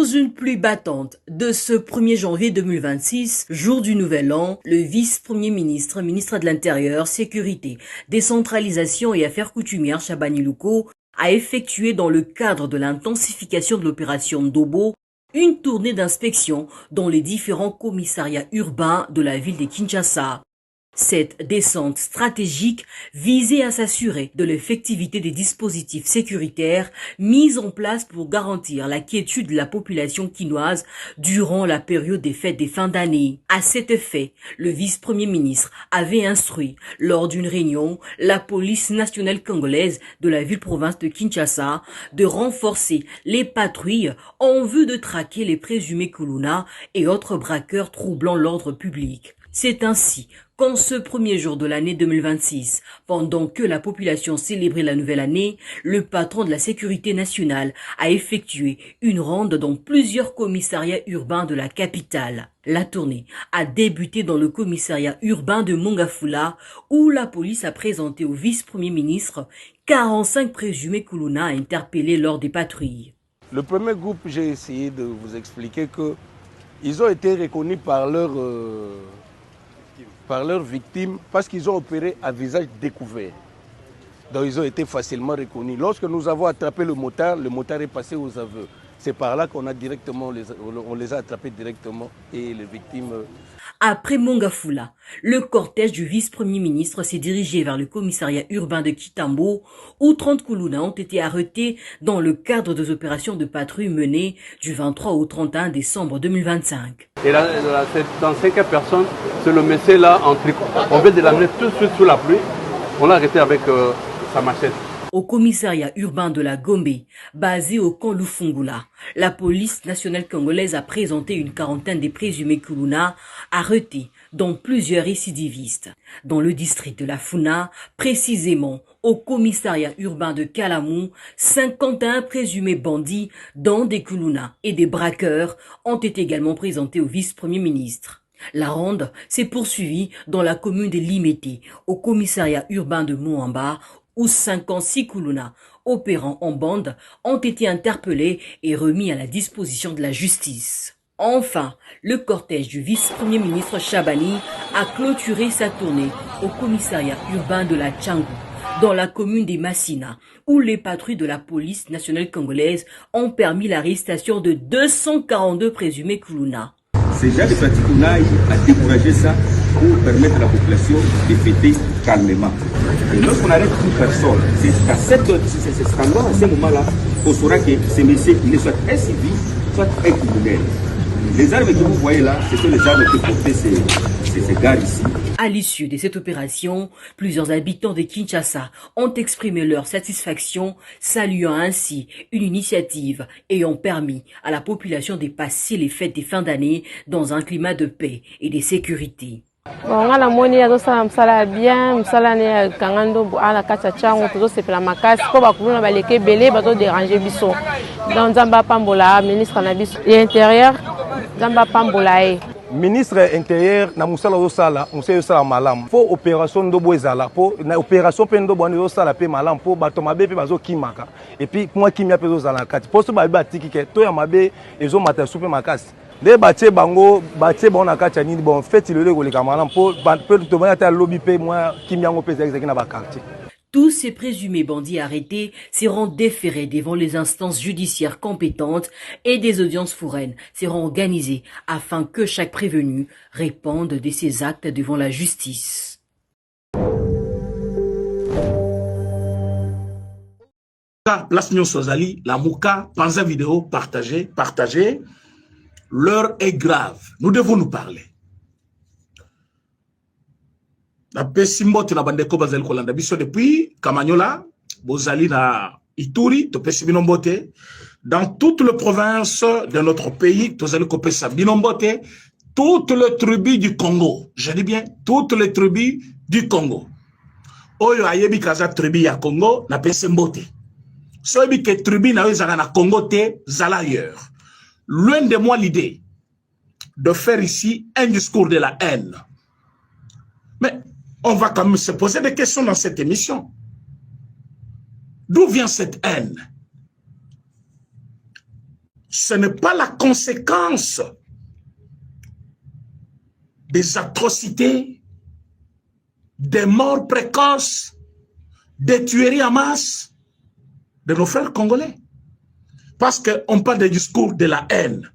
Sous une pluie battante de ce 1er janvier 2026, jour du Nouvel An, le vice-premier ministre, ministre de l'Intérieur, Sécurité, Décentralisation et Affaires coutumières Chabani Louko a effectué dans le cadre de l'intensification de l'opération Ndobo une tournée d'inspection dans les différents commissariats urbains de la ville de Kinshasa. Cette descente stratégique visait à s'assurer de l'effectivité des dispositifs sécuritaires mis en place pour garantir la quiétude de la population quinoise durant la période des fêtes des fins d'année. À cet effet, le vice-premier ministre avait instruit, lors d'une réunion, la police nationale congolaise de la ville-province de Kinshasa de renforcer les patrouilles en vue de traquer les présumés Kuluna et autres braqueurs troublant l'ordre public. C'est ainsi qu'en ce premier jour de l'année 2026, pendant que la population célébrait la nouvelle année, le patron de la sécurité nationale a effectué une ronde dans plusieurs commissariats urbains de la capitale. La tournée a débuté dans le commissariat urbain de Mongafula, où la police a présenté au vice-premier ministre 45 présumés Kuluna interpellés lors des patrouilles. Le premier groupe, j'ai essayé de vous expliquer que ils ont été reconnus par leurs victimes parce qu'ils ont opéré à visage découvert. Donc ils ont été facilement reconnus. Lorsque nous avons attrapé le motard est passé aux aveux. C'est par là qu'on a directement, on les a attrapés directement et les victimes... Après Mongafula, le cortège du vice-premier ministre s'est dirigé vers le commissariat urbain de Kitambo, où 30 Kuluna ont été arrêtés dans le cadre des opérations de patrouille menées du 23 au 31 décembre 2025. Et là, dans 5 personnes, c'est le monsieur là en tricot. On vient de l'amener tout de suite sous la pluie. On l'a arrêté avec sa machette. Au commissariat urbain de la Gombe, basé au camp Lufungula, la police nationale congolaise a présenté une quarantaine de présumés Kuluna arrêtés, dont plusieurs récidivistes. Dans le district de la Funa, précisément au commissariat urbain de Kalamou, 51 présumés bandits, dont des Kuluna et des braqueurs, ont été également présentés au vice-premier ministre. La ronde s'est poursuivie dans la commune de Limete, au commissariat urbain de Moamba, où 56 Kuluna opérant en bande ont été interpellés et remis à la disposition de la justice. Enfin, le cortège du vice-premier ministre Chabani a clôturé sa tournée au commissariat urbain de la Tchangou, dans la commune des Massina, où les patrouilles de la police nationale congolaise ont permis l'arrestation de 242 présumés Kuluna. Ces gens de pratique a découragé ça pour permettre à la population de fêter calmement. Et lorsqu'on arrête une personne, c'est à ce moment-là, on saura que ce monsieur, il est soit un civil, soit un criminel. Les armes que vous voyez là, ce sont les armes que portaient ces gars ici. À l'issue de cette opération, plusieurs habitants de Kinshasa ont exprimé leur satisfaction, saluant ainsi une initiative ayant permis à la population de passer les fêtes des fins d'année dans un climat de paix et de sécurité. Bon, ngala moni ya tosala msala bien, msala ne kangando ala kata chango tozo sepela makasi po bakuluna baleke belé bato déranger biso. Dans Nzamba pambola ministre na biso l'intérieur Nzamba pambola e. Ministre intérieur na musala osala, musala osala malam. Fo opération Ndobo ezala, po na opération pe Ndobo ando osala pe malam po bato mabe pe bazo kimaka. Et puis moi kimia pe osala kati. Po so ba batiki ke to ya mabe ezo mata soupe makasi. Les bâtiments bango bâtiments on a quatre années bon fait il le camarades pour tout le monde à lobby paye moi qui m'y a ngopé exactement dans quartier. Tous ces présumés bandits arrêtés seront déférés devant les instances judiciaires compétentes et des audiences foraines seront organisées afin que chaque prévenu réponde de ses actes devant la justice. Place Nyon Sozali, la Mouka, Panza vidéo, partagez. L'heure est grave. Nous devons nous parler. La Pessimbote na bandeko bazali kolanda biso depuis Kamanyola, Bozali na Ituri, to Pessibinombote. Dans toute la province de notre pays, Tozali Kopesa Binombote, toutes les tribus du Congo. Je dis bien, toutes les tribus du Congo. Oyo ayebi kaza tribu ya Congo, na Pessimbote. Soyebi ke tribu na ezala na Congo te, zala ailleurs. Loin de moi l'idée de faire ici un discours de la haine. Mais on va quand même se poser des questions dans cette émission. D'où vient cette haine? ce n'est pas la conséquence des atrocités, des morts précoces, des tueries en masse de nos frères congolais. Parce qu'on parle des discours de la haine.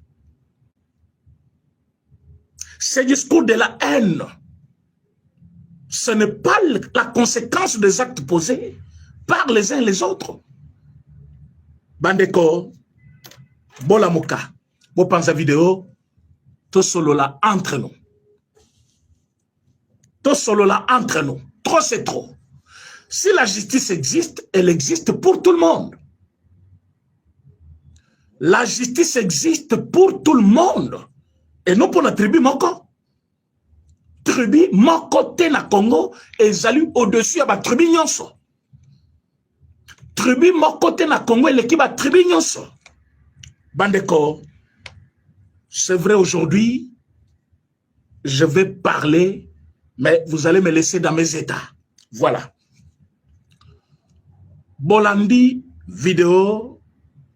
Ces discours de la haine, ce n'est pas la conséquence des actes posés par les uns et les autres. Bandeko, Bolamuka, vous pensez vidéo, tout solo là entre nous. Tout solo là entre nous. Trop c'est trop. Si la justice existe, elle existe pour tout le monde. La justice existe pour tout le monde. Et non pour la tribu Moko. Tribu Moko te na Congo et zali au-dessus à la tribu Nyonso. Tribu Moko te na Congo et l'équipe à tribu Nyonso. Bandeko, c'est vrai aujourd'hui, je vais parler, mais vous allez me laisser dans mes états. Voilà. Bolandi, vidéo,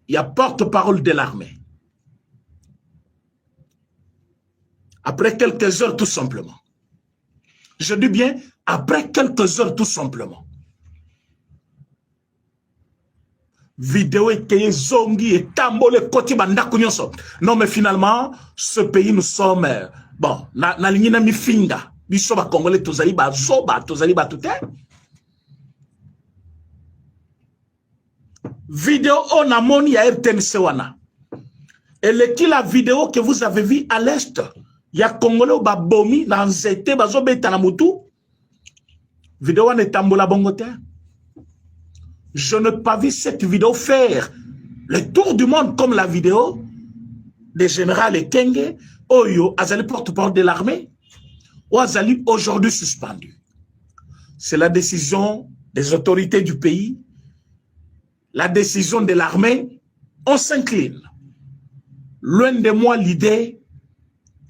il y a porte-parole de l'armée. Après quelques heures, tout simplement. Je dis bien, après quelques heures, tout simplement. Vidéo et zongi et tambole koti bandaku nyonso. Non, mais finalement, ce pays, nous sommes, bon, na lingina mi finga. Biso ba Congolais, tozali ba zoba, tozali ba tout. Vidéo on a moni ya RTNC wana. Et la vidéo que vous avez vue à l'est, il y a Congolais ba bomi dans zete ba zobe tanamutu. Vidéo wana tambola bongote. Je n'ai pas vu cette vidéo faire le tour du monde comme la vidéo des généraux Kenge, Oyo, Azali porte-parole de l'armée, ou Azali aujourd'hui suspendu. C'est la décision des autorités du pays, la décision de l'armée, on s'incline. Loin de moi l'idée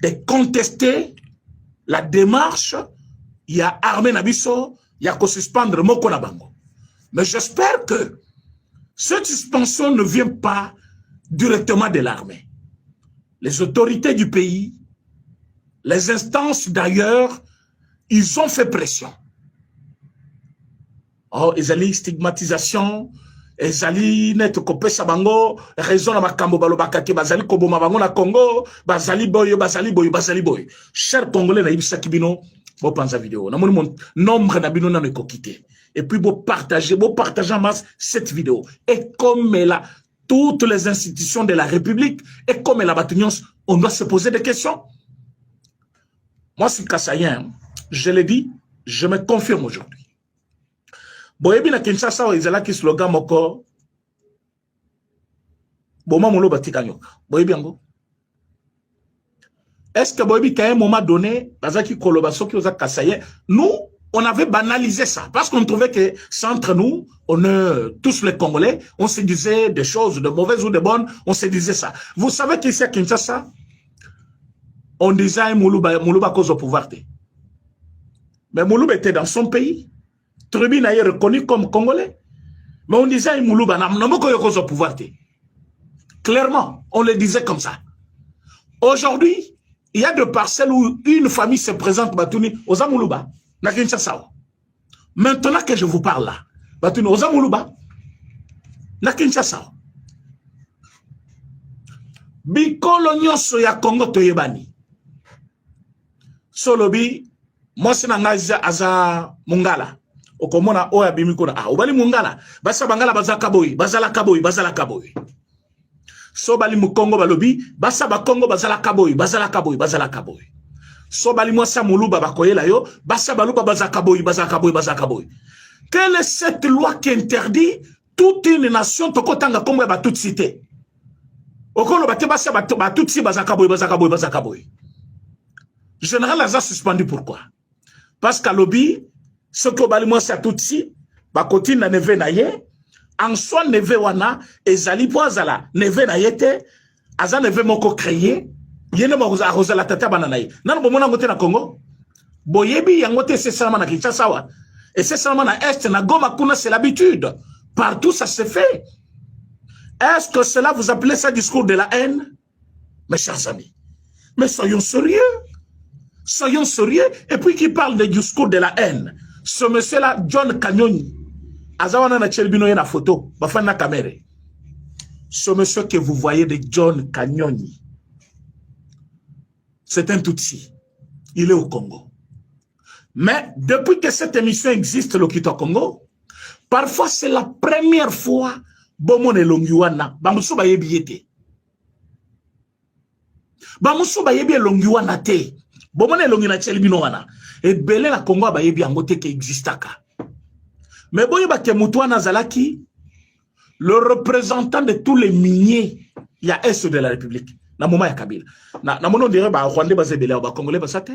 de contester la démarche, il y a armée Nabiso, il y a qu'à suspendre Moko Nabango. Mais j'espère que cette suspension ne vient pas directement de l'armée. Les autorités du pays, les instances d'ailleurs, ils ont fait pression. Oh, ils allaient stigmatisation, ils allaient net kopé sabango, raison à makambo balobakake, bazali koboma bango na Congo, bazali boy, bazali boy, bazali boy. Chers Congolais, na ibisa kibino, bon pense à vidéo. Na mon nombre na bino na ne kokité. Et puis, vous partagez en masse cette vidéo. Et comme là, toutes les institutions de la République, et comme la bataillance, on doit se poser des questions. Moi, c'est Kassayen, je l'ai dit, je me confirme aujourd'hui. Boyebi na Kinshasa, ils ont qui slogan moko. Boma molo batika nyoka. Boyebi ango. Est-ce que Boyebi, qu'à un moment donné, bazaki kolobaso ki oza Kassayen, nous, on avait banalisé ça, parce qu'on trouvait que c'est entre nous, on est tous les Congolais, on se disait des choses de mauvaises ou de bonnes, on se disait ça. Vous savez qu'ici à Kinshasa, on disait Moulouba cause au pouvoir. Mais Moulouba était dans son pays, Tribune a été reconnu comme Congolais, mais on disait Moulouba n'a pas cause au pouvoir. Clairement, on le disait comme ça. Aujourd'hui, il y a des parcelles où une famille se présente Batouni aux Amoulouba. Maintenant que je vous parle là, Batouni aux Amoulouba, na Kinshasa. Bikolo nyonso ya Congo toyebani. Solobi, moi c'est nangaza aza Mungala. Okomona oya bimikona. Ah, obali Mungala. Basa bangala bazala kaboy. So bali Mukongo balobi, basa bakongo bazala kaboy. So bali mwasa Moulouba bakoyela yo, basa baluba bazakaboy. Quelle est cette loi qui interdit toute une nation tokotanga comme ba toute cité? Okolo bate basa ba toute cité bazakaboy. Général Aza suspendu pourquoi? Parce qu'à lobby, ce que bali mwasa toute cité, bakoti na neve na ye, en soi neve wana ezali poazala neve na yete, aza neve moko créé. Yene mo roza la tata bananaye. Nan bo mona ngote na Congo. Boyebi yangote c'est seulement na Kinshasa. Et c'est seulement na Est na Goma kuna c'est l'habitude. Partout ça se fait. Est-ce que cela, vous appelez ça discours de la haine? Mes chers amis, mais soyons sérieux. Soyons sérieux. Et puis qui parle de discours de la haine? Ce monsieur-là, John Kanyoni, Azawana na Chelbino na photo, Bafana Kamere. Ce monsieur que vous voyez de John Kanyoni, c'est un Tutsi. Il est au Congo. Mais depuis que cette émission existe, le Kito Congo, parfois c'est la première fois Bomone Longiwana, Bamusu Bayebi yete. Bamusu Bayebi Longiwana te. Bomone Longina Chelbino wana. Et belé la Congo Bayebi Angote ke existaka. Mais Boyeba Kemutwana Zalaki, le représentant de tous les miniers, il y a Est de la République. Na moment ya Kabila. Na mono dirait ba Rwandais bazebele ba Congolais basate.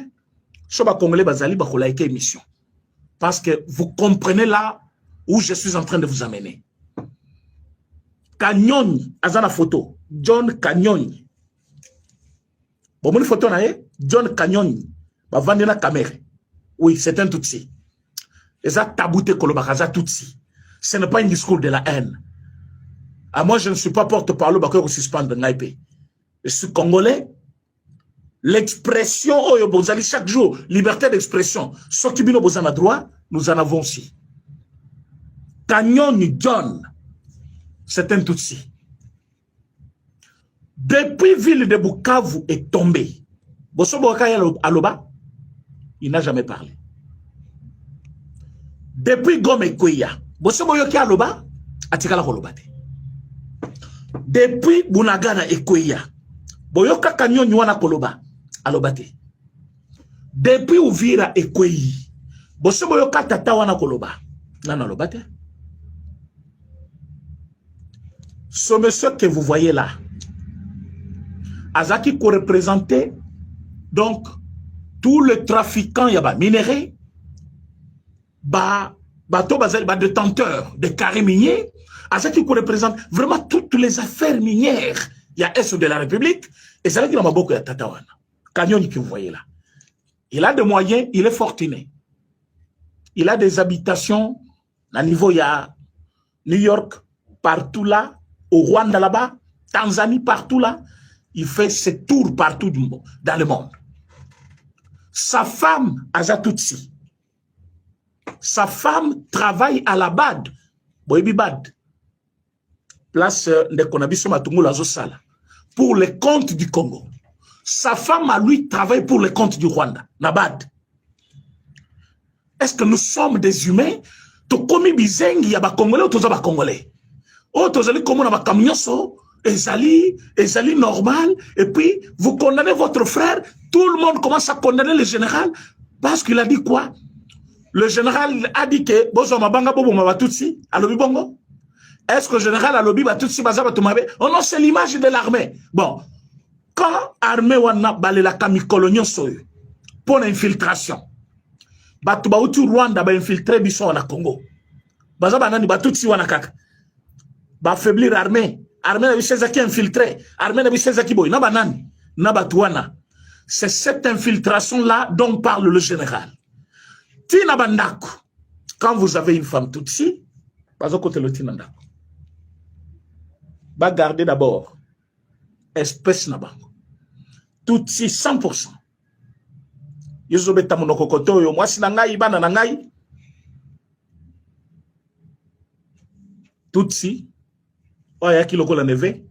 So ba Congolais bazali ba kolaike émission. Parce que vous comprenez là où je suis en train de vous amener. Kanyoni, azana photo. John Kanyoni. Bon, mon photo na John Kanyoni. Ba vandena caméra. Oui, c'est un Tutsi. Et ça tabouté kolobakaza Tutsi. Ce n'est pas un discours de la haine. Ah, moi, je ne suis pas porte-parole de suspendre Naipé. Je suis congolais. L'expression, oh, bozali chaque jour, liberté d'expression. Ce qui bino bozana droit, nous en avons aussi. Kanyoni John, c'est un Tutsi. Depuis ville de Bukavu est tombée. Bosso Bokaya Aloba, il n'a jamais parlé. Depuis Gome Kouya, Bosso Boyoki Aloba, Atikala Kolobate. Depuis Bunagana et Kouya, Boyoka Kanyoni Wana Koloba, Alobate. Depuis Uvira et Kouyi, Bosso Boyoka Tata Wana Koloba, Nana Alobate. Ce monsieur que vous voyez là, Azaki qui représentait donc tous les trafiquants yaba minéraux, bateau détenteur de carrés miniers, Azaki qui représente vraiment toutes les affaires minières. Il y a Est de la République et c'est là qu'il a beaucoup de Tatawana. Kanyoni que vous voyez là. Il a des moyens, il est fortuné. Il a des habitations à niveau, il y a New York, partout là, au Rwanda là-bas, Tanzanie, partout là. Il fait ses tours partout dans le monde. Sa femme, Azatutsi. Sa femme travaille à la BAD. Boyebi BAD. Place de Konabiso Matungu Lazosala. Pour les comptes du Congo. Sa femme, à lui, travaille pour les comptes du Rwanda. Nabad. Est-ce que nous sommes des humains? Tokomi bizengi ya ba Congolais ou toza ba Congolais? Oh, tozali komo na ba kamionso. Ezali normal, et puis vous condamnez votre frère, tout le monde commence à condamner le général, parce qu'il a dit quoi? Le général a dit que, est-ce que le général a lobby oh non, c'est l'image de l'armée. Bon, quand l'armée wana balé la kamikolonio soyo, pour l'infiltration, Batuba utu Rwanda ba infiltré biso na Congo, bazaba nani batutsi wana kaka, ba affaiblir l'armée. Armée n'a pas infiltré. Armée n'a pas boy. C'est cette infiltration-là dont parle le général. Tina Bandaku. Quand vous avez une femme tutsi, pas au côté le Tina Bandaku. Va garder d'abord espèce nabango. Tutsi 100%. Yozobeta monokokoto yo mwasi nangai bana nangai. Tutsi. Oya ki loko la neve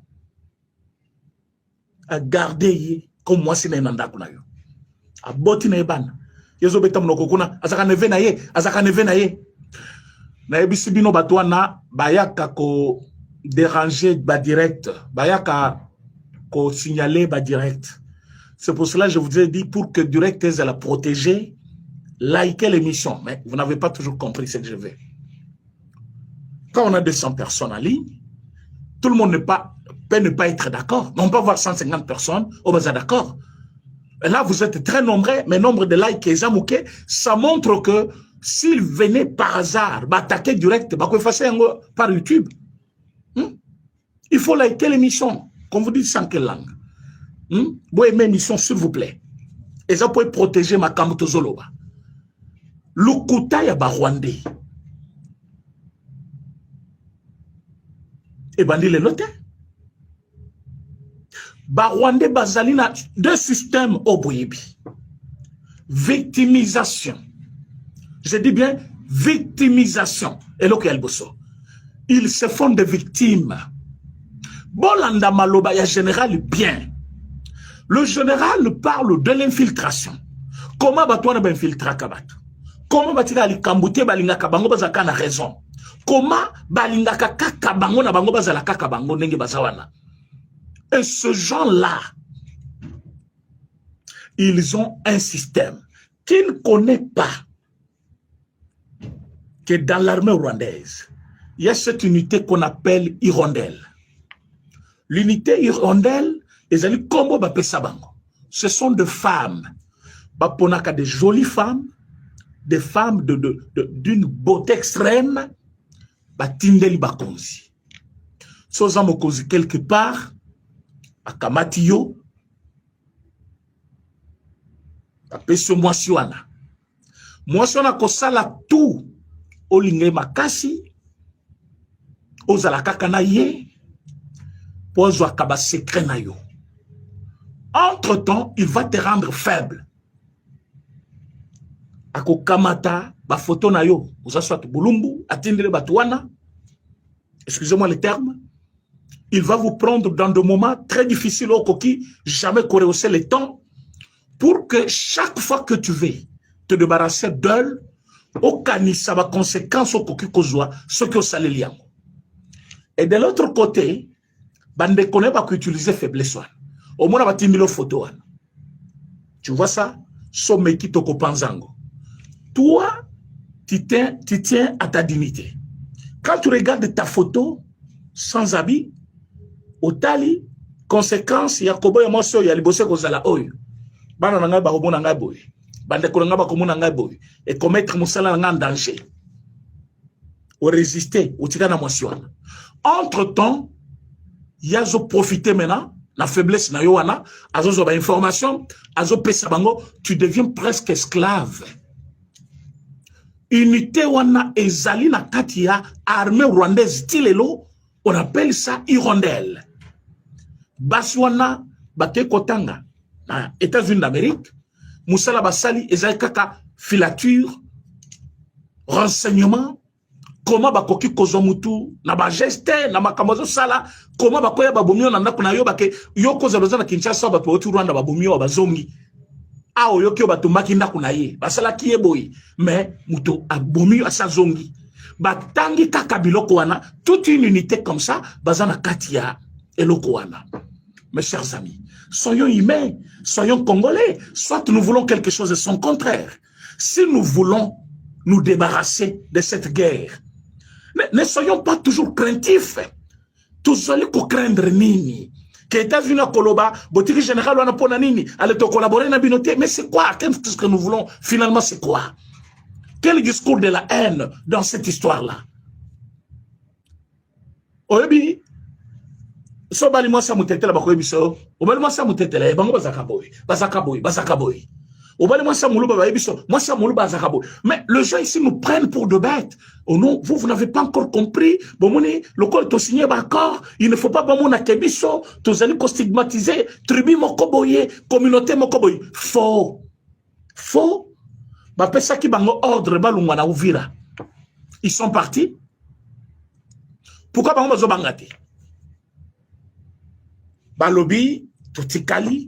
a garder comme moi si na nanda kuna yo a boti na ebana yezo beta mnoko kuna azaka neve na ye na ebisi bino batwana bayaka ko déranger ba direct bayaka ko signaler ba direct. C'est pour cela que je vous ai dit pour que direct elle la protéger, likez l'émission, mais vous n'avez pas toujours compris ce que je veux. Quand on a 200 personnes en ligne, tout le monde peut ne pas être d'accord. On peut avoir 150 personnes, on va être d'accord. Là, vous êtes très nombreux, mais nombre de likes et zamouké, ça montre que s'ils venaient par hasard, attaquer direct, par YouTube, il faut liker l'émission. Comme vous dites, sans quelle langue. Vous aimez l'émission, s'il vous plaît. Et ça peut protéger ma Kamutozoloba. Lukuta ya Rwandais. Et bandi les noter. Rwandais bazalina deux systèmes au Boyebi. Victimisation. Je dis bien victimisation. Et là, ils se font des victimes. Bolanda Maloba, il y a général bien. Le général parle de l'infiltration. Comment va-t-on infiltrer Kabat? Comment va-t-il aller Kambouté Balinga Kabango Bazaka na raison? Comment Balinga Kakabango na Bango Bazala Kakabango Nenge Bazawana? Et ce genre-là, ils ont un système qui ne connaît pas que dans l'armée rwandaise, il y a cette unité qu'on appelle Hirondelle. L'unité Hirondelle, les alliés Kombo Bapesabango, ce sont des femmes, Baponaka, des jolies femmes, des femmes d'une beauté extrême, Batindeli Bakonzi. Soza Mokonzi quelque part, à Kamatiyo, Bapeso Mwasiwana. Mwasiwana Kosala tout, Olinge Makasi, Ozalaka Kanaye, Pozo Akaba secret na yo. Entre-temps, il va te rendre faible. Ako kamata, ba photo na yo, soit Bulumbu, atindele Batouana, excusez-moi le terme, il va vous prendre dans des moments très difficiles au coquille, jamais rehausser le temps, pour que chaque fois que tu veux te débarrasser d'elle, au canissa, va conséquence au coquille kozwa, ce que ça les liens. Et de l'autre côté, bande connaît pas qu'utiliser faiblesse. Au moins, on va t'imiter photo. Tu vois ça? Someki toko panzango. Toi, tu tiens à ta dignité. Quand tu regardes ta photo, sans habit, au tali, conséquence, il y a kobo yamoso, il y a libosé kozala oyo. Bana nanga ba komo nanga boy. Bande konanga ba komo nanga boy. Et commettre musala nanga en danger. Ou résister, ou tika na motion. Entre-temps, il y a profité maintenant, la faiblesse na yoana, azo ba information, azo pesa bango, tu deviens presque esclave. Unité wana ezali na katia armée rwandaise tilelo, on appelle ça hirondelle. Baswana bate kotanga na États-Unis d'Amérique, musala basali ezali kaka filature, renseignement. Comment bakoki kozomutu na ba geste na makamozo sala comment bakoya babomio na ndako na yo bake yo koza bazana Kinshasa ba to Rwanda babomio bazongi awo yo kyo batumaki ndako na ye basala kiye boy mais muto abomio asazongi batangi kaka biloko wana toute une unité comme ça bazana katia eloko wana. Mes chers amis, soyons humains, soyons congolais, soit nous voulons quelque chose de son contraire. Si nous voulons nous débarrasser de cette guerre, ne soyons pas toujours craintifs. Tous allez craindre nini. Que États-Unis Koloba, boutique général on a pona nini, allez te collaborer na binoté. Mais c'est quoi? Qu'est-ce que nous voulons finalement? C'est quoi? Quel discours de la haine dans cette histoire-là? Oyebi, so bali moi sa mutete la bakoyebi so, obali moi sa mutete la bango bazaka boy. Mais les gens ici nous prennent pour de bêtes. Oh non, vous n'avez pas encore compris. Le col est signé d'accord. Il ne faut pas bon kebiso. Tous allez stigmatiser. Tribu mokoboye, communauté mokoboye. Faux. Faux. Bapesa ki bango ordre balungwa na Uvira. Ils sont partis. Pourquoi bango bazo bangate? Balobi, Totikali.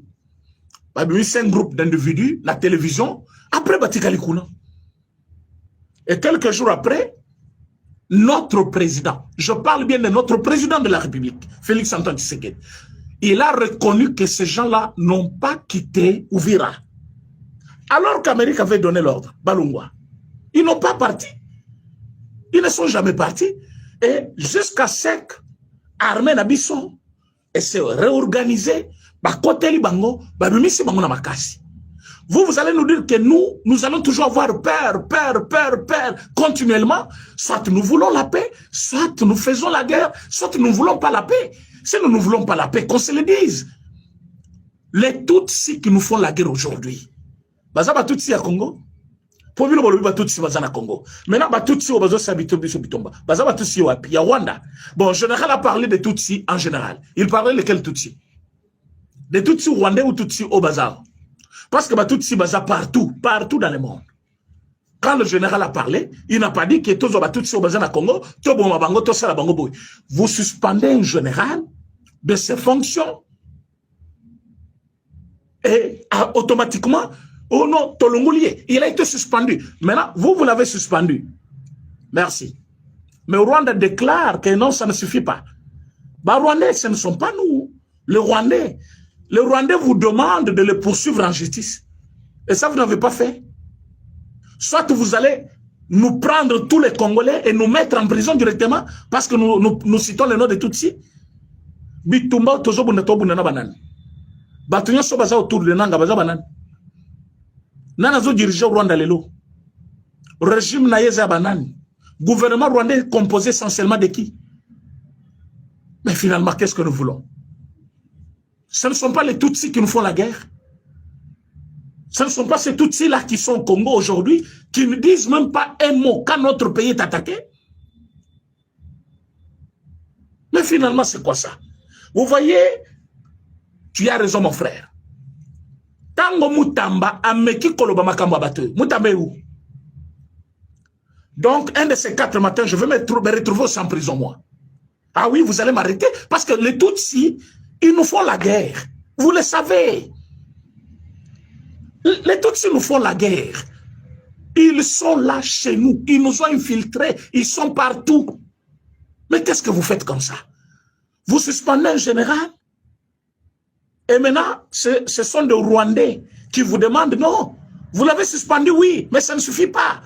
C'est un groupe d'individus, la télévision, après Batikali Kuna. Et quelques jours après, notre président, je parle bien de notre président de la République, Félix Antoine Tshisekedi, il a reconnu que ces gens-là n'ont pas quitté Uvira. Alors qu'Amérique avait donné l'ordre, Balungwa. Ils n'ont pas parti. Ils ne sont jamais partis. Et jusqu'à ce qu'Armée Nabisson et se réorganiser, vous allez nous dire que nous allons toujours avoir peur, continuellement. Soit nous voulons la paix, soit nous faisons la guerre, soit nous ne voulons pas la paix. Si nous ne voulons pas la paix, qu'on se le dise. Les Tutsis qui nous font la guerre aujourd'hui. Bazaba Tutsi à Congo. Pour nous, on va Tutsi à Congo. Maintenant, Tutsi au Bazo s'habite au Bitomba. Bazaba Tutsi au Rwanda. Bon, général a parlé de Tutsi en général. Il parlait de quel Tutsi? des Tutsis rwandais ou Tutsis au bazar. Parce que Tutsis bazar partout dans le monde. Quand le général a parlé, il n'a pas dit que tous les Tutsis au bazar na Congo, vous suspendez un général de ses fonctions et automatiquement, oh non, Tolongoulier, il a été suspendu. Maintenant, vous l'avez suspendu. Merci. Mais Rwanda déclare que non, ça ne suffit pas. Bah, Rwandais, ce ne sont pas nous. Les Rwandais vous demandent de les poursuivre en justice. Et ça, vous n'avez pas fait. Soit vous allez nous prendre tous les Congolais et nous mettre en prison directement parce que nous citons le nom de Tutsi. Bitumba, Tozo, Bunato, Bunana, Banan. Batunya Sobaza autour de Nanga, Baza, Banan. Nanazo dirige Rwanda Lelo. Régime Naïza Banan. Gouvernement rwandais composé essentiellement de qui? Mais finalement, qu'est-ce que nous voulons? Ce ne sont pas les Tutsis qui nous font la guerre. Ce ne sont pas ces Tutsis-là qui sont au Congo aujourd'hui, qui ne disent même pas un mot quand notre pays est attaqué. Mais finalement, c'est quoi ça? Vous voyez, tu as raison, mon frère. Tango Mutamba, Ameki Koloba Makambo Abateu. Mutamba est où? Donc, un de ces 4 matins, je vais me retrouver aussi en prison, moi. Ah oui, vous allez m'arrêter parce que les Tutsis, ils nous font la guerre. Vous le savez. Les Tutsis nous font la guerre. Ils sont là chez nous. Ils nous ont infiltrés. Ils sont partout. Mais qu'est-ce que vous faites comme ça? Vous suspendez un général? Et maintenant, ce sont des Rwandais qui vous demandent, non, vous l'avez suspendu, oui, mais ça ne suffit pas.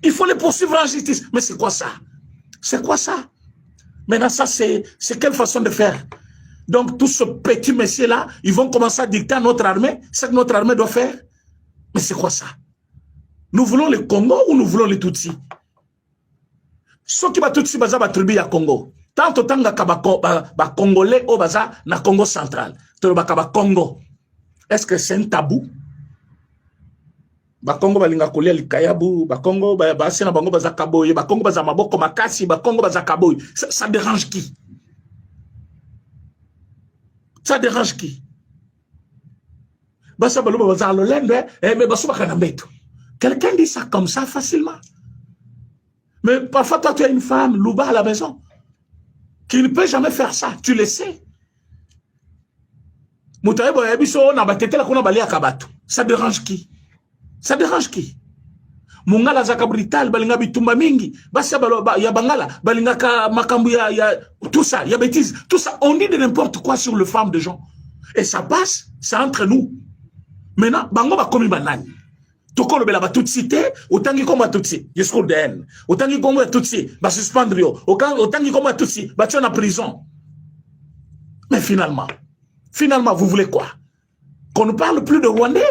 Il faut les poursuivre en justice. Mais c'est quoi ça? C'est quoi ça? Maintenant, ça, c'est quelle façon de faire? Donc, tout ce petit messieurs-là, ils vont commencer à dicter à notre armée ce que notre armée doit faire. Mais c'est quoi ça? Nous voulons le Congo ou nous voulons les Tutsis? Ceux qui sont Tutsis, ils sont tribu à Congo. Tant que les Congolais au baza na Congo central. Congo. Est-ce que c'est un tabou? Bakongo balinga kolia likayabu, Bakongo basena bango bazakaboy, Bakongo bazamaboko makasi, Bakongo bazakaboy. Ça dérange qui? Ça dérange qui? Basa balo bazalo lende, mais baso bakanabeto. Quelqu'un dit ça comme ça facilement. Mais parfois toi tu as une femme louba à la maison qui ne peut jamais faire ça, tu le sais. Moutaebo yabiso na batete la kona balia kabatu. Ça dérange qui? Ça dérange qui? Mungala zaka brutal balinga bitumba mingi basi ya bangala balinga ka makambu ya tout ça, ya bêtise, tout ça, on dit de n'importe quoi sur le femme de gens et ça passe, c'est entre nous. Maintenant bango ba komi banani toko lobela ba toute cité otangi comme tutsi discours de haine otangi comme tutsi ba suspendre yo otangi comme tutsi ba tu en prison. Mais finalement vous voulez quoi? Qu'on ne parle plus de Rwandais?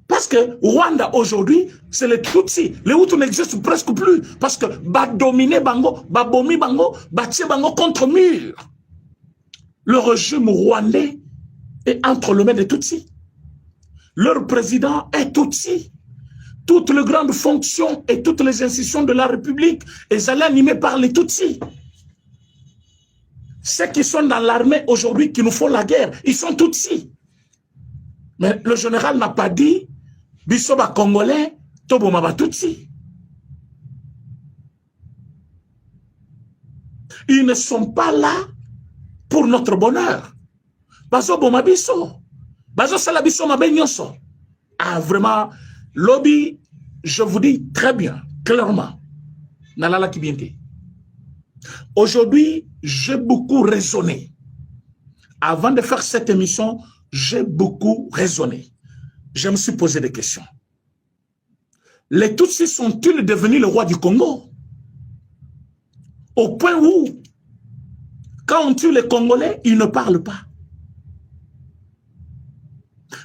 Parce que Rwanda aujourd'hui, c'est les Tutsis. Les Hutus n'existent presque plus. Parce que ba dominer bango, ba bomi bango, ba tire bango contre mur. Le régime rwandais est entre les mains des Tutsis. Leur président est Tutsi. Toutes les grandes fonctions et toutes les institutions de la République sont animées par les Tutsis. Ceux qui sont dans l'armée aujourd'hui, qui nous font la guerre, ils sont Tutsis. Mais le général n'a pas dit Bisoba Congolais, Toboma ba Tutsi. Ils ne sont pas là pour notre bonheur. Bazo Boma Biso. Bazo Salabiso Mabenyoso. Ah, vraiment, lobby, je vous dis très bien, clairement. Nalala Kibiente. Aujourd'hui, j'ai beaucoup raisonné. Avant de faire cette émission, j'ai beaucoup raisonné. Je me suis posé des questions. Les Tutsis sont-ils devenus le roi du Congo? Au point où, quand on tue les Congolais, ils ne parlent pas.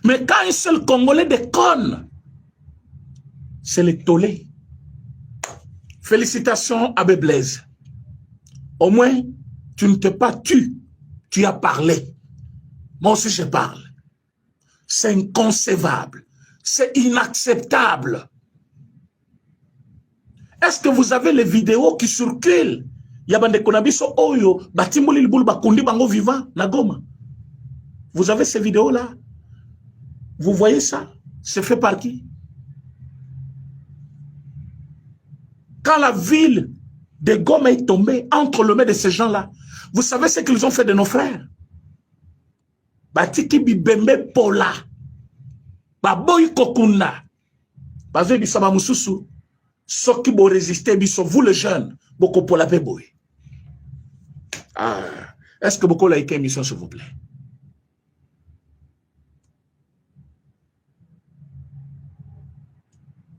Mais quand un seul Congolais déconne, c'est le tollé. Félicitations à Blaise. Au moins, tu ne t'es pas tu as parlé. Moi aussi, je parle. C'est inconcevable. C'est inacceptable. Est-ce que vous avez les vidéos qui circulent? Vous avez ces vidéos-là? Vous voyez ça? C'est fait par qui? Quand la ville de Goma est tombée entre les mains de ces gens-là, vous savez ce qu'ils ont fait de nos frères? Batiki bibembe pola. Baboy kokunda. Bazwe bisaba mususu. Soki bo résister biso, vous les jeunes, boko pola pe boy. Ah, est-ce que beaucoup like émission, s'il vous plaît?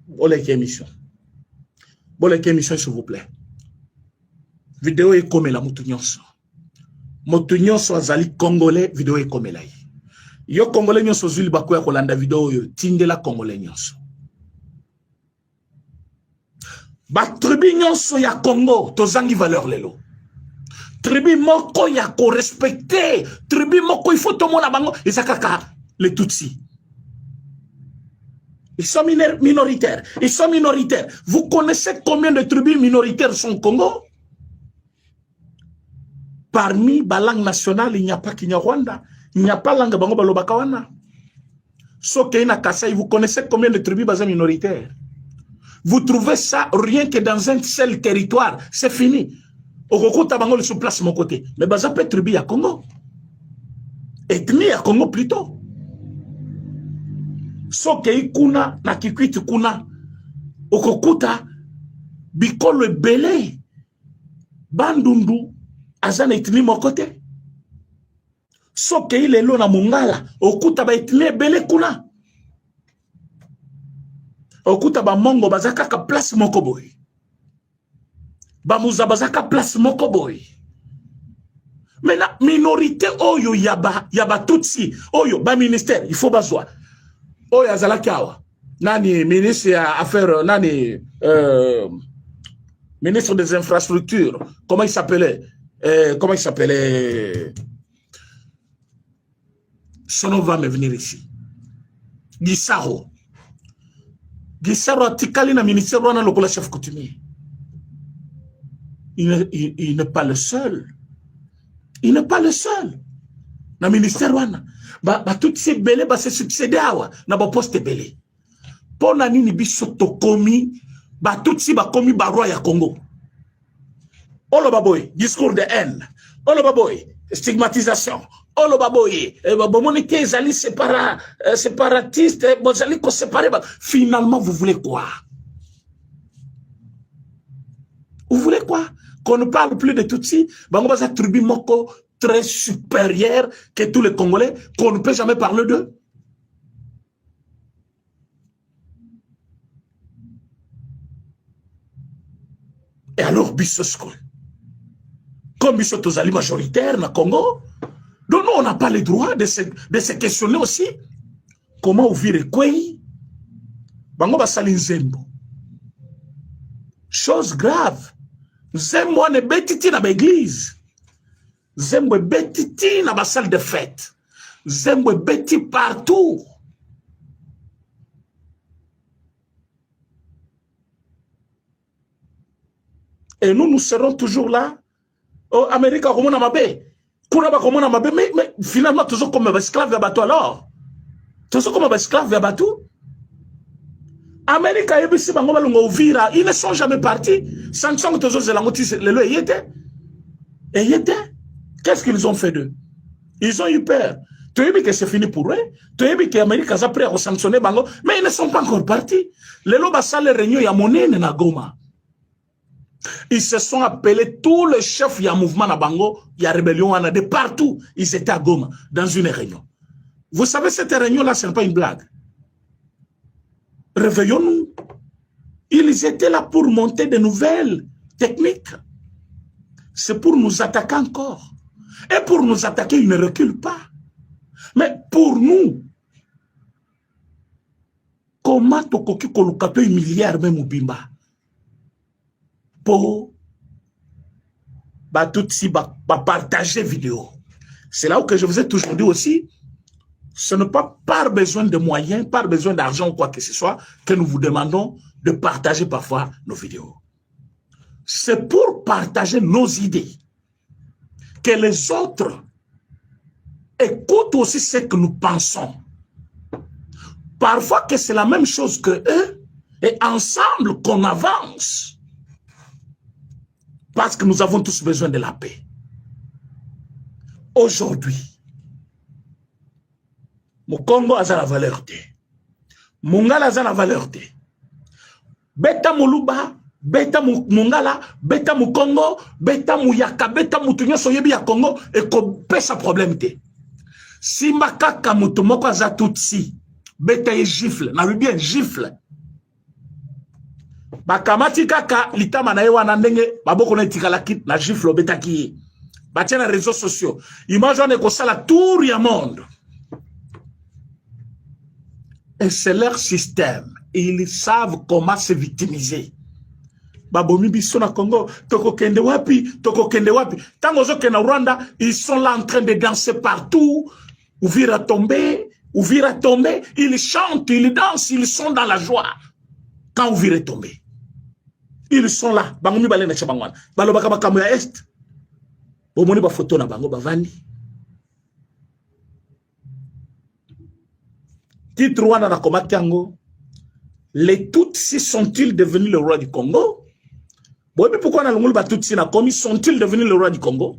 Bon like émission. Bon like émission, s'il vous plaît. Vidéo est comme la moutounionso. Moutounionso azali congolais, vidéo est comme la. Yo congolais nyonso zuli bakoya kolanda vidéo yo, tindela congolais nyonso. Ba tribu nyonso ya Congo, tozangi valeur lelo. Tribu moko ya ko respecter, tribu moko il faut tout le monde bango, isakaka les Tutsis. Ils sont minoritaires. Ils sont minoritaires. Vous connaissez combien de tribus minoritaires sont au Congo? Parmi la langue nationale, il n'y a pas Kinyarwanda. Il n'y a pas langue bango balobakawana. Sokeina Kassai, vous connaissez combien de tribus minoritaires? Vous trouvez ça rien que dans un seul territoire. C'est fini. Okokuta bango le sous place mon côté. Mais baza peut tribu à Congo. Ethnie à Congo plutôt. Sokei kuna na kikwiti kuna. Okokuta bikolo belé. Bandundu azana ethnie mon côté. Sokei lelo na mungala. Okuta ba ethnie belé kuna. Okuta ba mongo bazaka ka place moko boy. Ba muza bazaka place moko boy. Mais la minorité oyo yaba tutsi oyo ba ministère il faut bazwa. Oyo azala kawa. Nani ministre à affaires nani ministre des infrastructures. Comment il s'appelait? Son nom va me venir ici. Gisaro. Gisaro atikali na ministère wana lokola chef coutumier. Il n'est pas le seul. Il n'est pas le seul. Na ministère wana. Ba toutes ces belé ba se succéder awa na ba poste belé. Pona nini biso to komi ba toutes ces ba komi ba roi ya Congo. Olo baboy, discours de haine. Olo baboy, stigmatisation. Olo baboy, bomoni ke zali séparatiste, bozali ko séparer. Finalement vous voulez quoi? Vous voulez quoi? Qu'on ne parle plus de Tutsi, bango baza tribu moko très supérieur que tous les Congolais, qu'on ne peut jamais parler d'eux. Et alors, Bissosko, comme Bissoto Zali majoritaire na Congo, donc nous, on n'a pas le droit de se questionner aussi. Comment ouvrir Kwei? Bango basali nzembo. Chose grave. Zembo ne betiti na l'église. Zembo betiti na ba salle de fête. Zembo beti partout. Et nous serons toujours là. Oh, Amérique, comment on a mabé? Comment on a mabé? Mais finalement, toujours comme un esclave à bateau alors. Toujours comme un esclave à bateau. Amérique, ils ne sont jamais partis. Sanction, qu'est-ce qu'ils ont fait d'eux? Ils ont eu peur. Tu as vu que c'est fini pour eux. Tu as vu que l'Amérique a pris à sanctionner Bango. Mais ils ne sont pas encore partis. Les lobes à les réunions, il y a monnaie na Goma. Ils se sont appelés tous les chefs, il y a mouvement à Bango, il y a rébellion, il y a de partout. Ils étaient à Goma, dans une réunion. Vous savez, cette réunion-là, ce n'est pas une blague. Réveillons-nous. Ils étaient là pour monter de nouvelles techniques. C'est pour nous attaquer encore. Et pour nous attaquer, ils ne reculent pas. Mais pour nous, comment Tokoki Kolukato est milliard même au Bimba? Pour partager vidéo. C'est là où que je vous ai toujours dit aussi, ce n'est pas par besoin de moyens, par besoin d'argent ou quoi que ce soit, que nous vous demandons de partager parfois nos vidéos. C'est pour partager nos idées. Que les autres écoute aussi ce que nous pensons. Parfois que c'est la même chose que eux, et ensemble qu'on avance. Parce que nous avons tous besoin de la paix. Aujourd'hui, mon Congo a la valeur de. Mongala a la valeur de. Beta Moluba, Beta Mongala, Beta Congo, Beta Mouyaka, Beta Moutunyo Soyebi à Congo, et qu'on pèse un problème de. Si Makaka Moutomoko a Tutsi, Beta et gifle, n'a eu bien gifle. Bakamati kaka litama na ewa ndenge baboko na tikala kit na gifle Beta ki. Batia na réseaux sociaux. Imagine on est la tour ya monde. Et c'est leur système. Et ils savent comment se victimiser. Babomi biso na Congo, toko kende wapi. Tango zo kena Rwanda, ils sont là en train de danser partout. Ouvira tomber. Ils chantent, ils dansent, ils sont dans la joie. Quand Ouvira tomber. Ils sont là. Bangomi balé na chabangwan. Balobaka bakamu ya est. Bomoni ba photo na bango bavandi. Titre Rwanda na Komakiango. Les Tutsis sont-ils devenus le roi du Congo? Bon, mais pourquoi on a Tutsis na commis sont-ils devenus le roi du Congo?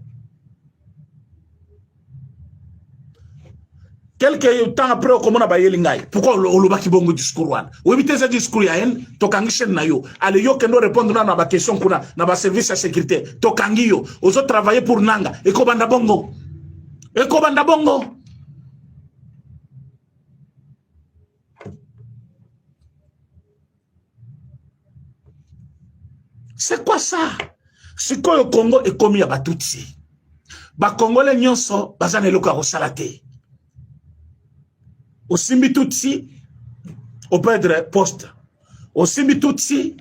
Quelques temps après, on a baillé l'ingay. Pourquoi on a baki bongo discours wan? Ou éviter ce discours ya en, tokangishen na yo. Allez yo kendo répondre na ba question kuna na ba service à sécurité. Tokangi yo. Ozo travailler pour nanga. Eko banda bongo. C'est quoi ça? C'est quoi le Congo est commis à Batutsi? Ba Congolais nyonso bazane loka rosalate. Au Simbi Tutsi, au perdre poste. Au Simbi Tutsi,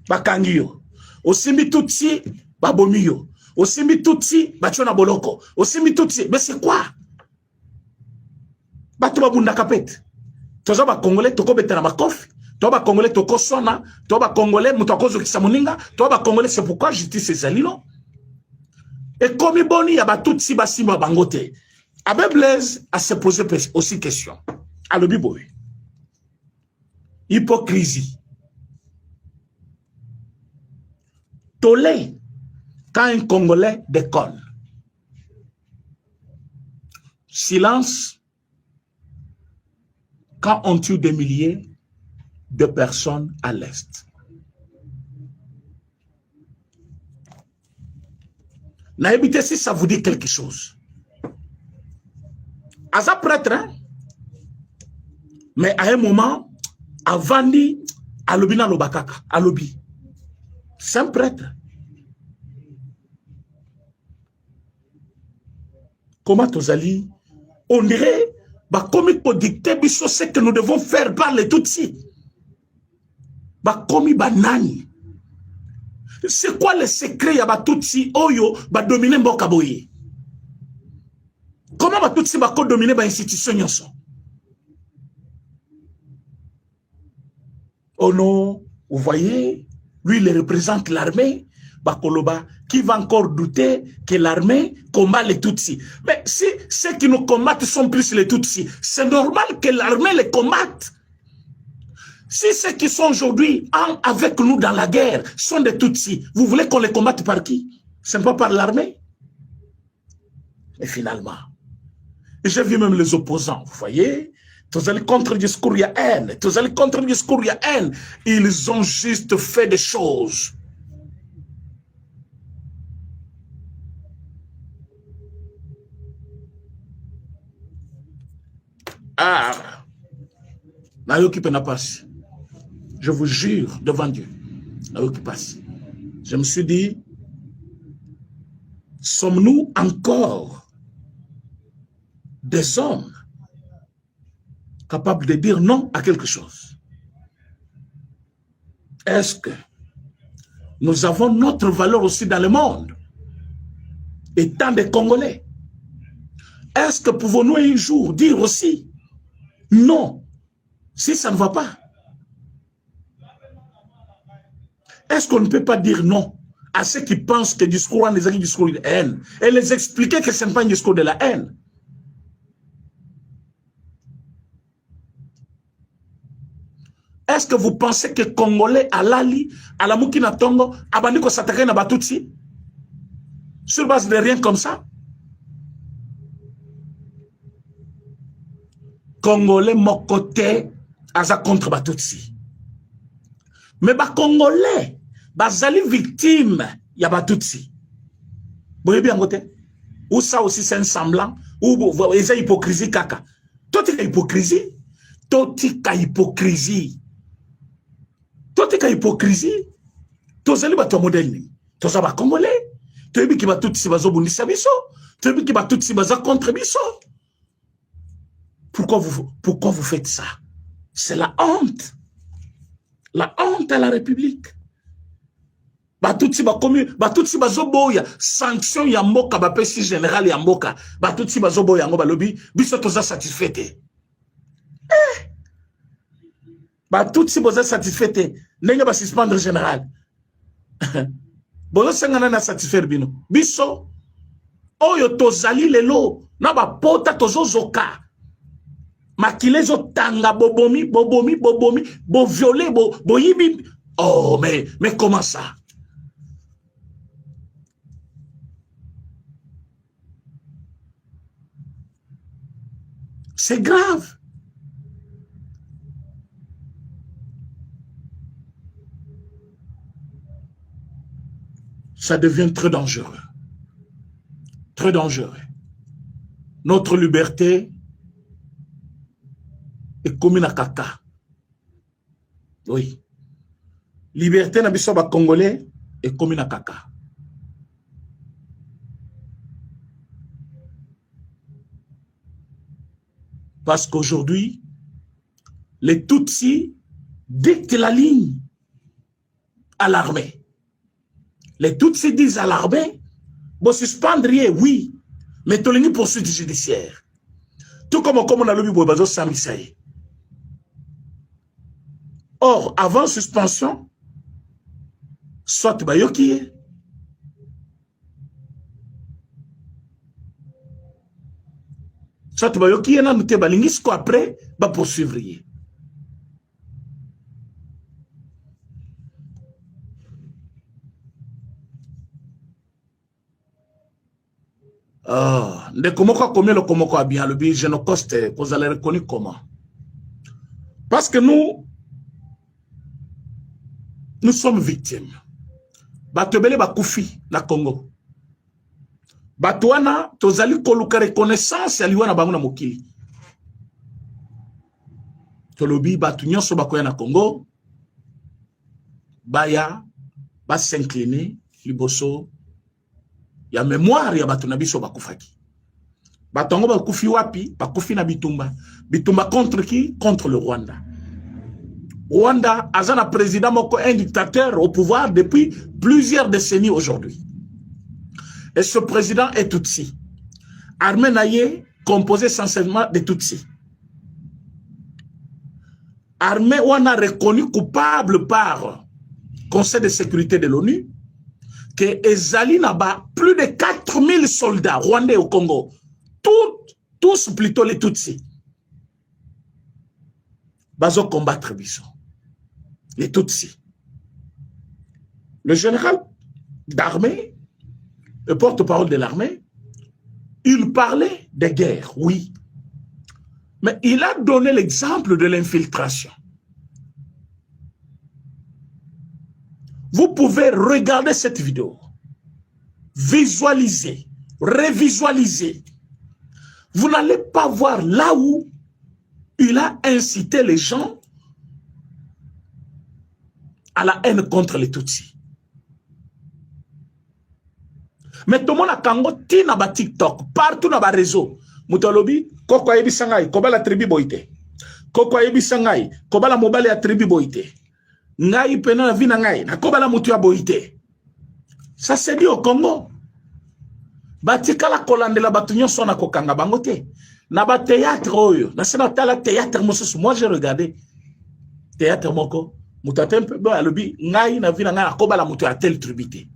Bakangio. Au Simbi Tutsi, Babomio. Au Simbi Tutsi, Bachona Boloko. Au Simbi Tutsi, mais c'est quoi? Batuba Bunda Kapet. Toza ba Congolais, toko betana makofi. Toba Congolais, toko sona. Toba Congolais, mutakozo kisamuninga. Toba Congolais, c'est pourquoi justice est zalino. Et comme boni, yaba Tutsi basima bangote. Abbé Blaise a se posé aussi question. À le biboy. Hypocrisie. Tolé, quand un Congolais déconne. Silence, quand on tue des milliers de personnes à l'Est. Naïbité, si ça vous dit quelque chose. À ça prêtre, hein? Mais à un moment, avant dit, à l'obina l'obakaka, à l'obi. C'est un prêtre. Comment Tozali, on dirait, bah, comme il faut dicter, ce que nous devons faire par les Tutsis. Bah, comme il banani. C'est quoi le secret, ya ba Tutsi, oyo, bah, dominer Mbokaboye? Comment ba Tutsi, bah, dominer ba institution nyonso? Oh non, vous voyez, lui, il représente l'armée, Bakoloba, qui va encore douter que l'armée combat les Tutsis. Mais si ceux qui nous combattent sont plus les Tutsis, c'est normal que l'armée les combatte. Si ceux qui sont aujourd'hui avec nous dans la guerre sont des Tutsis, vous voulez qu'on les combatte par qui? Ce n'est pas par l'armée. Et finalement, j'ai vu même les opposants, vous voyez, tous les contre-discours, il y a haine. Tous les contre-discours, il y a haine. Ils ont juste fait des choses. Ah, Nayoki Penapas, je vous jure devant Dieu, Nayoki passe. Je me suis dit, sommes-nous encore des hommes capables de dire non à quelque chose? Est-ce que nous avons notre valeur aussi dans le monde, étant des Congolais? Est-ce que pouvons-nous un jour dire aussi non, si ça ne va pas? Est-ce qu'on ne peut pas dire non à ceux qui pensent que le discours est un discours de haine et les expliquer que ce n'est pas un discours de la haine? Est-ce que vous pensez que Congolais à Lali, à la Moukina Tongo, Abandiko s'attaquer à Batutsi? Sur base de rien comme ça? Congolais, mon côté, aza contre Batutsi. Mais ba Congolais, bazali victime, ya Batutsi. Vous voyez bien côté? Ou ça aussi c'est un semblant, ou c'est hypocrisie kaka. Toi tu es hypocrisie, toi tu es hypocrisie. Toi tu es hypocrisie. Toi zali ba toi modèle ni. Toi ça va Congolais. Toi bi ki ba Tutsi bazo bundisa biso. Toi bi ki ba Tutsi baza contre biso. Pourquoi vous faites ça? C'est la honte. La honte à la République. Batutsi ba komi, batutsi bazoboya, sanction ya mboka ba pesi général ya mboka. Batutsi bazoboya ngo balobi, biso toza satisfait. Batutsi boza satisfait. Ndenge ba suspendre général. Bozo sengana na satisfaire bino. Biso oyo tozali lelo na ba pota tozozoka. Makilezo tanga bobomi, bo violer, bo yibi. Oh, mais comment ça? C'est grave. Ça devient très dangereux. Très dangereux. Notre liberté est commune à caca. Oui. Liberté na biso ba Congolais est commune à caca. Parce qu'aujourd'hui, les Tutsis dictent la ligne à l'armée. Les Tutsis disent à l'armée, bon, suspendriez, oui, mais tu l'as poursuite judiciaire. Tout comme on a le Bobazo Samisaï. Or, avant suspension, soit Bayoki, soit Bayoki, et nous te balingisco après, va poursuivre. De comment combien le comment a bien le billet, je ne coste, vous allez reconnaître comment. Parce que nous sommes victimes. Batebele bakoufi na Congo. Batouana, tozali koluka reconnaissance ya liwana bangu na mokili. Tolobi batu nyonso bakoya na Congo. Baya, ba s'incliner, liboso. Ya mémoire ya batu na biso bakufaki. Batongo bakufi wapi, bakufi na Bitumba. Bitumba contre qui? Contre le Rwanda. Rwanda, Azana président moko, un dictateur au pouvoir depuis plusieurs décennies aujourd'hui. Et ce président est Tutsi. Armée naïe, composée essentiellement de Tutsi. Armée où on a reconnu coupable par Conseil de sécurité de l'ONU que Ezali Naba, plus de 4000 soldats rwandais au Congo, tous plutôt les Tutsis, bazo combattre Biso. Les Tutsis. Le général d'armée, le porte-parole de l'armée, il parlait de guerre, oui. Mais il a donné l'exemple de l'infiltration. Vous pouvez regarder cette vidéo, visualiser, révisualiser. Vous n'allez pas voir là où il a incité les gens à la haine contre les Tutsis. Mais tout le monde a Congo, tina ba TikTok, partout dans le réseau. Moutalobi, koko ayebi sangai, koba la tribu boite. Koko ayebi sangai, koba la mobile ya tribu boite. Ngai pena na vina ngai, na koba la mutu ya boite. Ça c'est dit au Congo. Batika la kolande la batunyo sona kokanga bangote. Na ba théâtre oyo, na sena tala théâtre mosusu. Moi j'ai regardé théâtre moko. Mutatempe bo alobi ngai na vina ngai na koba la mutu ya tel tribité.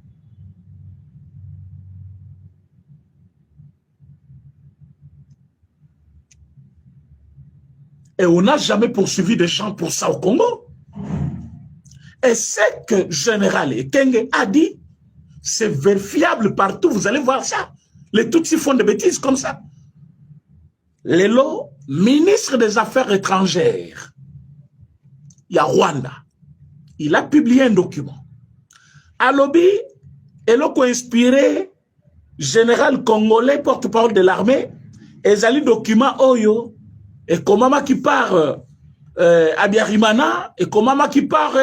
Et on n'a jamais poursuivi des gens pour ça au Congo. Et ce que Général Ekenge a dit, c'est vérifiable partout. Vous allez voir ça. Les Tutsis font des bêtises comme ça. Lelo, ministre des Affaires étrangères, il y a Rwanda. Il a publié un document. Alobi, eloko inspiré, général congolais, porte-parole de l'armée, ezali document Oyo, et Komama qui part à Biarimana, et Komama qui part,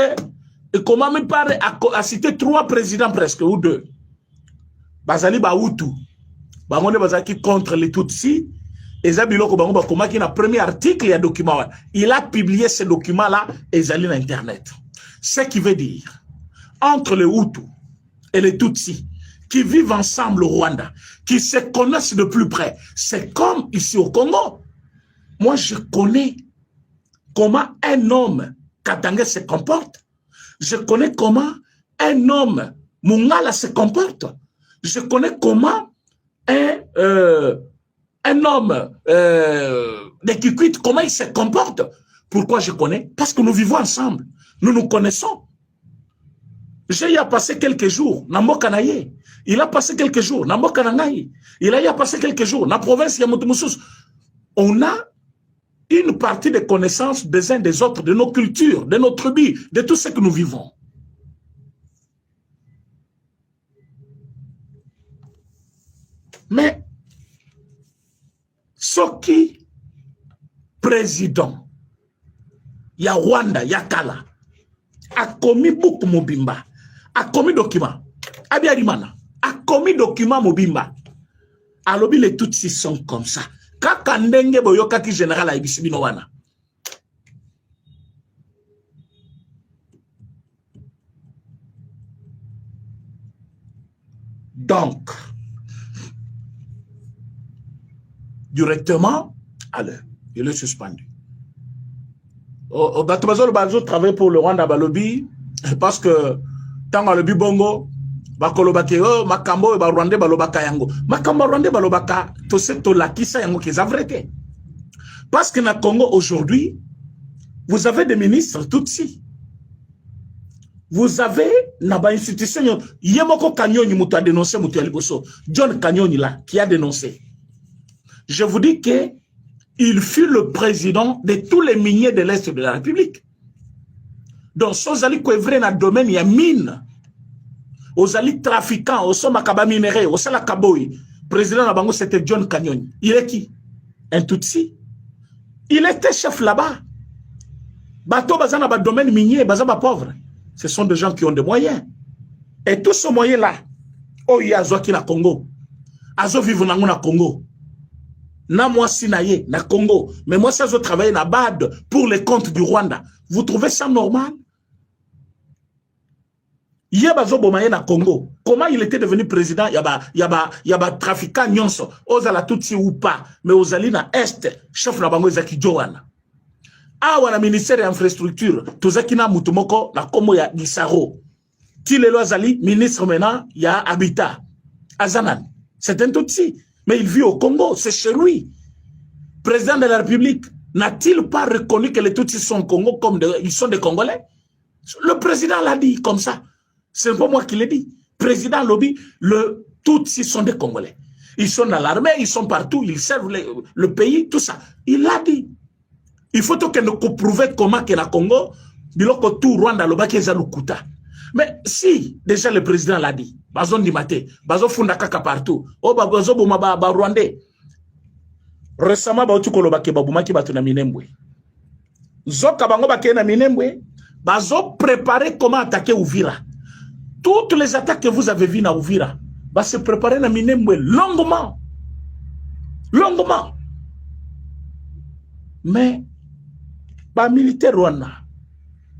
et Komama part à citer 3 présidents presque, ou 2. Bazali Baoutou, Bangone Bazaki contre les Tutsis, et Zabiloko Bango Bakoma qui est le premier article, il y a document. Il a publié ce document-là, et Zali sur Internet. Ce qui veut dire, entre les Hutus et les Tutsis, qui vivent ensemble au Rwanda, qui se connaissent de plus près, c'est comme ici au Congo. Moi, je connais comment un homme Katanga se comporte. Je connais comment un homme Mungala se comporte. Je connais comment un homme de Kikwit, comment il se comporte. Pourquoi je connais? Parce que nous vivons ensemble. Nous nous connaissons. J'ai y a passé quelques jours, Namboka Naye. Il a passé quelques jours, Namboka Nangaye. Il a y a passé quelques jours, dans la province Yamoutoumousous. On a une partie des connaissances des uns des autres, de nos cultures, de nos tribus, de tout ce que nous vivons. Mais, Soki, président, il y a Rwanda, il y a Kala, a commis beaucoup Mobimba, a commis document, Abiyarimana, a commis document Mobimba. Alors, les Tutsis sont comme ça. Kakandenge boyoka ki général a ibisibino wana. Donc, directement, allez, il est suspendu. Batubazo le Bazo travaille pour le Rwanda Balobi parce que tant que le Bibongo, Bakolobake, Makambo, Rwanda Balobaka Yango. Makambo Rwanda Balobaka, tout ce to la kisa yango qui est vrai. Parce que na Congo aujourd'hui, vous avez des ministres Tutsi. Vous avez na institution Yemoko Kanyoni mutu a dénoncé mutu aliboso. John Kanyoni là qui a dénoncé. Je vous dis que il fut le président de tous les miniers de l'Est de la République. Donc, Sozali Kouevre na domaine ya mine. Ozali trafiquant, au Somakaba minéré, au Salakaboy. Président Nabango, c'était John Kanyoni. Il est qui? Un Tutsi. Il était chef là-bas. Bato Bazana ba domaine minier, Bazaba pauvre. Ce sont des gens qui ont des moyens. Et tout ce moyen-là, oh, il y a Azo qui na Congo. Azo vive na Congo. Na moi sinaye na Congo, mais moi ça je travaille na BAD pour les comptes du Rwanda. Vous trouvez ça normal? Yabazo Bomaye na Congo. Comment il était devenu président? Yaba trafiquant nyonso. Ozala tutsi ou pas, mais ozali na Est, chef na bango ezaki Joana. Awa na ministère de l'infrastructure, tozaki na mutumoko na komo ya Gisaro. Tilelo azali ministre maintenant ya Habitat. Azanan. C'est un tutsi. Mais il vit au Congo, c'est chez lui. Président de la République, n'a-t-il pas reconnu que les Tutsis sont au Congo comme ils sont des Congolais? Le président l'a dit comme ça. Ce n'est pas moi qui l'ai dit. Président Lobby, le Tutsis sont des Congolais. Ils sont dans l'armée, ils sont partout, ils servent le pays, tout ça. Il l'a dit. Il faut que nous prouvions comment que le Congo, biloko tout Rwanda, le baki ezalukuta. Mais si, déjà le président l'a dit, Bazon Dimate, Bazon Funda Kaka partout, oh Bazo Bouma ba Rwandais. Récemment, Baoutu Kolobake Baboumaki Batuna Minembwe. Zoka Bango Bake na Minembwe, Bazo préparer comment attaquer Ouvira. Toutes les attaques que vous avez vues na Ouvira, va se préparer na Minembwe longuement. Longuement. Mais, ba militaire Rwanda,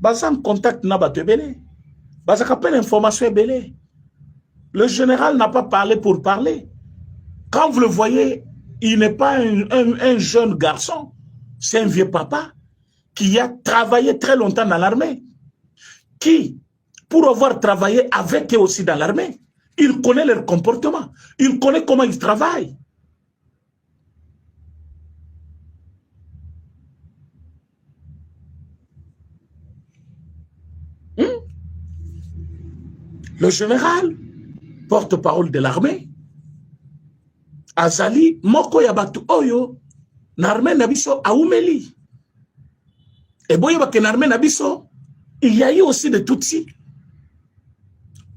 Bazan contact na Batebele. Parce qu'après l'information est belée. Le général n'a pas parlé pour parler. Quand vous le voyez, il n'est pas un jeune garçon. C'est un vieux papa qui a travaillé très longtemps dans l'armée. Qui, pour avoir travaillé avec eux aussi dans l'armée, il connaît leur comportement. Il connaît comment ils travaillent. Le général, porte-parole de l'armée, Azali, moko ya batu oyo, l'armée nabiso aoumeli. Et boye ba que l'armée nabiso, il y a eu aussi des Tutsis.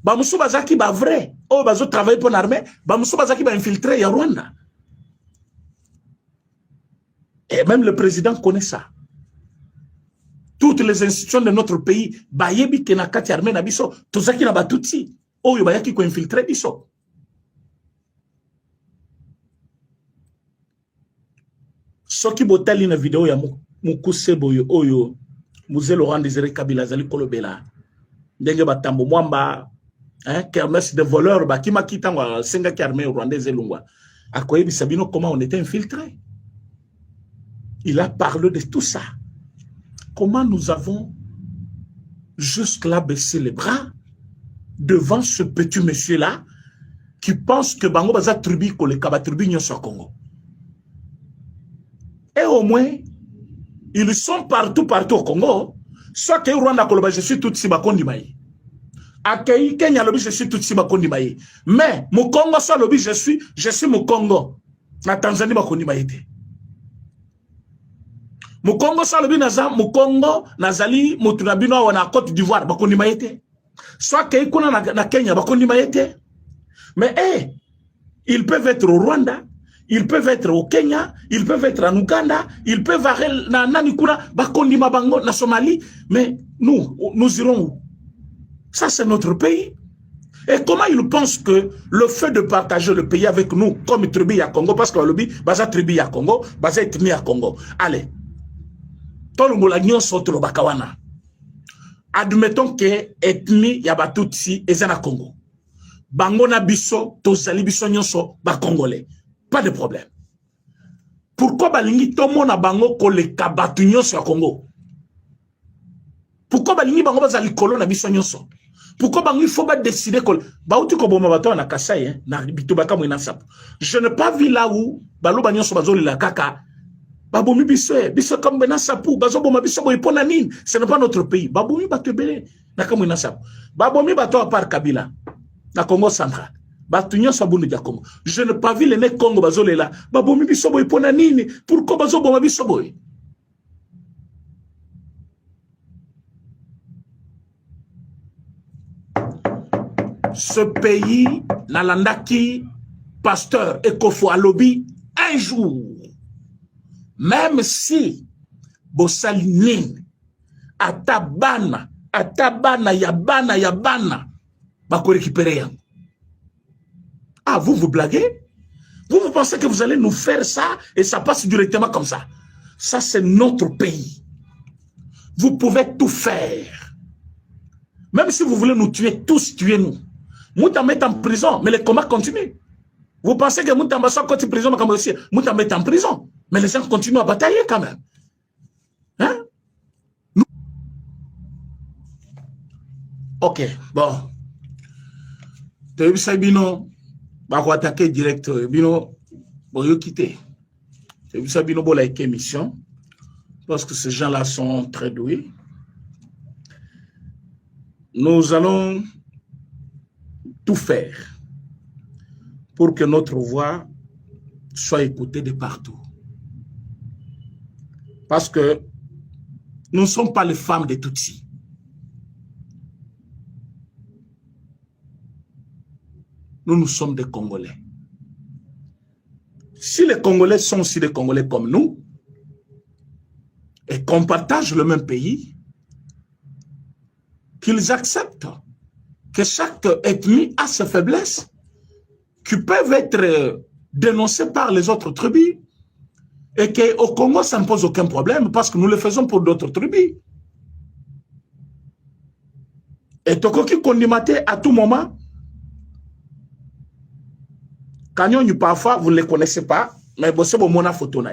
Bamoussou bazaki ba vrai, oh bazo travailler pour l'armée, Bamoussou bazaki ba infiltré ya Rwanda. Et même le président connaît ça. Toutes les institutions de notre pays, bayebi kenakati armée nabiso, tozaki na ba Tutsi, oyo bayaki ko infiltré biso. Soki botali na vidéo ya mukuse boyo oyo Mzee Laurent Désiré Kabila zali kolobela ndenge batambo mwamba kermesse de voleurs bakima kitangwa senga ki armée rwandaise lungwa akoyebi sabino comment on était infiltré. Il a parlé de tout ça. Comment nous avons jusque-là baissé les bras devant ce petit monsieur-là qui pense que bango baza tribu ko le kaba tribu nyoso au Congo. Et au moins, ils sont partout au Congo. Soit que Rwanda Koloba, je suis tout si bakondi maï. Akei Kenya lobi, je suis tout si bakondi maï. Mais, mon Congo soit lobi, je suis mon Congo. Na Tanzanie bakondi maï. Mon Congo soit lobi, mon Congo, nazali, motunabino, wana Côte d'Ivoire, bakondi maï. Soit que ikuna na Kenya, bakondi maï. Mais, ils peuvent être au Rwanda. Ils peuvent être au Kenya, ils peuvent être en Ouganda, ils peuvent être na Nanikuna, Bakondi Mabango, na Somalie, mais nous irons où? Ça, c'est notre pays. Et comment ils pensent que le fait de partager le pays avec nous, comme tribu à Congo, parce que le lobby, baza tribu à Congo, baza ethnie à Congo. Allez, tout le monde saute le bakawana. Admettons que ethnie yabatutsi ezana Congo. Bango na biso, tozali biso nyonso ba Congolais. Pas de problème. Pourquoi balingi tomo na bango ko le kabatu nyonso ya Congo? Pourquoi balingi bango bazali kolo na biso nyonso? Pourquoi bango il faut pas décider que bauti ko boma bato na Kasai na bitubaka mo na sap. Je n'ai pas vu là où balo nyonso bazoli la kaka. Babomi biso comme na sapu bazo boma biso boy pona nini? Ce n'est pas notre pays. Babomi bato belé na kamo na sap. Babomi bato à part Kabila na Congo central. Je n'ai pas vu les nez Congo bazole là. Babomi bisoboy pona nini? Pourquoi bazo boma bisoboy? Ce pays nalandaki pasteur Ekofo Alobi un jour. Même si bosaline atabana yabana bako récupérer yango. Ah, vous blaguez? Vous pensez que vous allez nous faire ça et ça passe directement comme ça? Ça, c'est notre pays. Vous pouvez tout faire. Même si vous voulez nous tuer, tous tuez-nous. Mouta met en prison, mais les combats continuent. Vous pensez que Mouta Massa continue en prison, mais aussi Mouta met en prison. Mais les gens continuent à batailler quand même. Hein? Ok, bon. De Sabino. Bah, on attaquer direct, bino, bon, yo quitter. C'est vous savez, bino, bon, la émission, parce que ces gens-là sont très doués. Nous allons tout faire pour que notre voix soit écoutée de partout. Parce que nous ne sommes pas les femmes des Tutsis. Nous sommes des Congolais. Si les Congolais sont aussi des Congolais comme nous, et qu'on partage le même pays, qu'ils acceptent que chaque ethnie a ses faiblesses, qui peuvent être dénoncées par les autres tribus, et qu'au Congo, ça ne pose aucun problème, parce que nous le faisons pour d'autres tribus. Et Tokoki Kondimate, à tout moment, Kanyon, parfois, vous ne les connaissez pas, mais c'est bon, mon photo.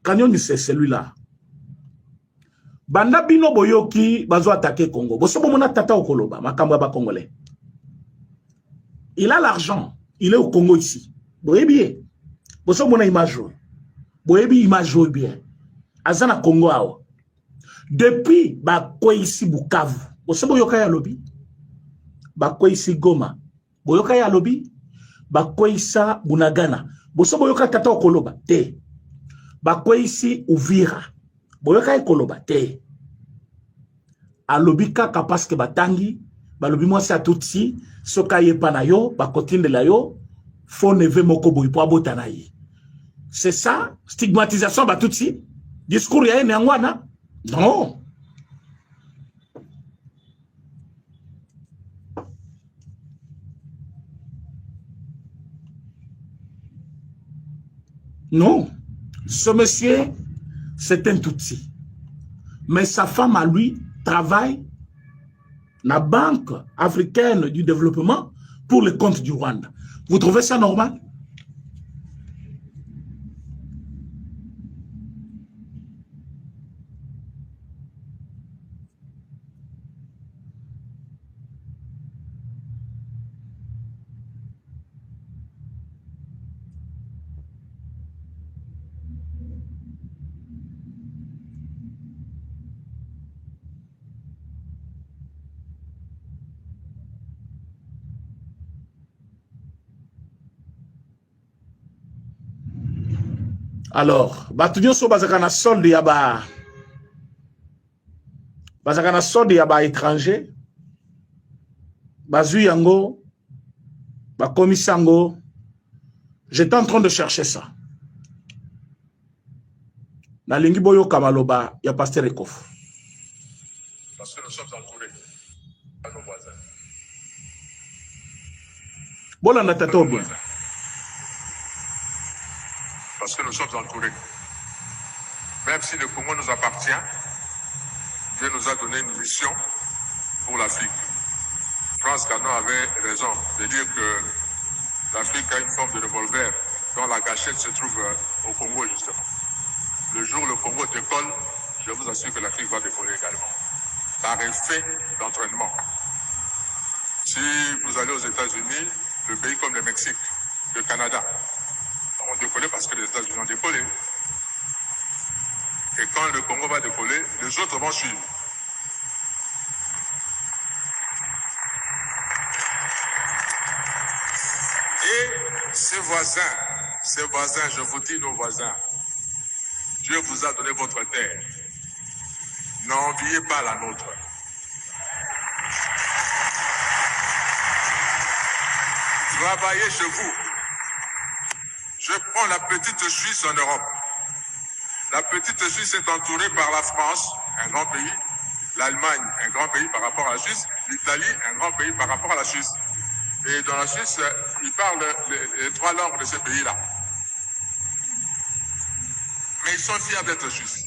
Kanyon, c'est celui-là. Banda bino boyoki bazo attaquer Congo. Boso bomona tata okoloba, makamba ba congolais. Il a l'argent, il est au Congo ici. Boye bien. Boso mona image. Boye bien image bien. Azana Congo awa. Depuis ba ko ici Bukavu. Boso boyoka ya lobby. bakweyisi Goma boyoka ya lobi bakweyisa Bunagana boso boyoka tata okoloba te bakweyisi Uvira boyoka ekoloba te alobi kaka parce que batangi balobi mwasi atutsi soka yepa na yo bakotindela yo fo neve moko boyi po abotana ye. C'est ça stigmatisation batutsi discours ya ene yangwana non. Non, ce monsieur, c'est un Tutsi. Mais sa femme à lui travaille la Banque africaine du développement pour le compte du Rwanda. Vous trouvez ça normal? Alors, batunion so bazakana solde yaba étranger bazu yango bakomisango. J'étais en train de chercher ça. Na lingi boyo kamaloba ya pasteur Ekof. Parce que nous sommes entourés par nos voisins. Bon, on a tato bien. Parce que nous sommes entourés. Même si le Congo nous appartient, Dieu nous a donné une mission pour l'Afrique. France Canon avait raison de dire que l'Afrique a une forme de revolver dont la gâchette se trouve au Congo justement. Le jour où le Congo décolle, je vous assure que l'Afrique va décoller également. Par effet d'entraînement. Si vous allez aux États-Unis, le pays comme le Mexique, le Canada, ont décollé parce que les États-Unis ont décollé. Et quand le Congo va décoller, les autres vont suivre. Et ces voisins, je vous dis nos voisins, Dieu vous a donné votre terre. N'enviez pas la nôtre. Travaillez chez vous. Je prends la petite Suisse en Europe. La petite Suisse est entourée par la France, un grand pays, l'Allemagne, un grand pays par rapport à la Suisse, l'Italie, un grand pays par rapport à la Suisse. Et dans la Suisse, ils parlent les trois langues de ces pays-là. Mais ils sont fiers d'être Suisses.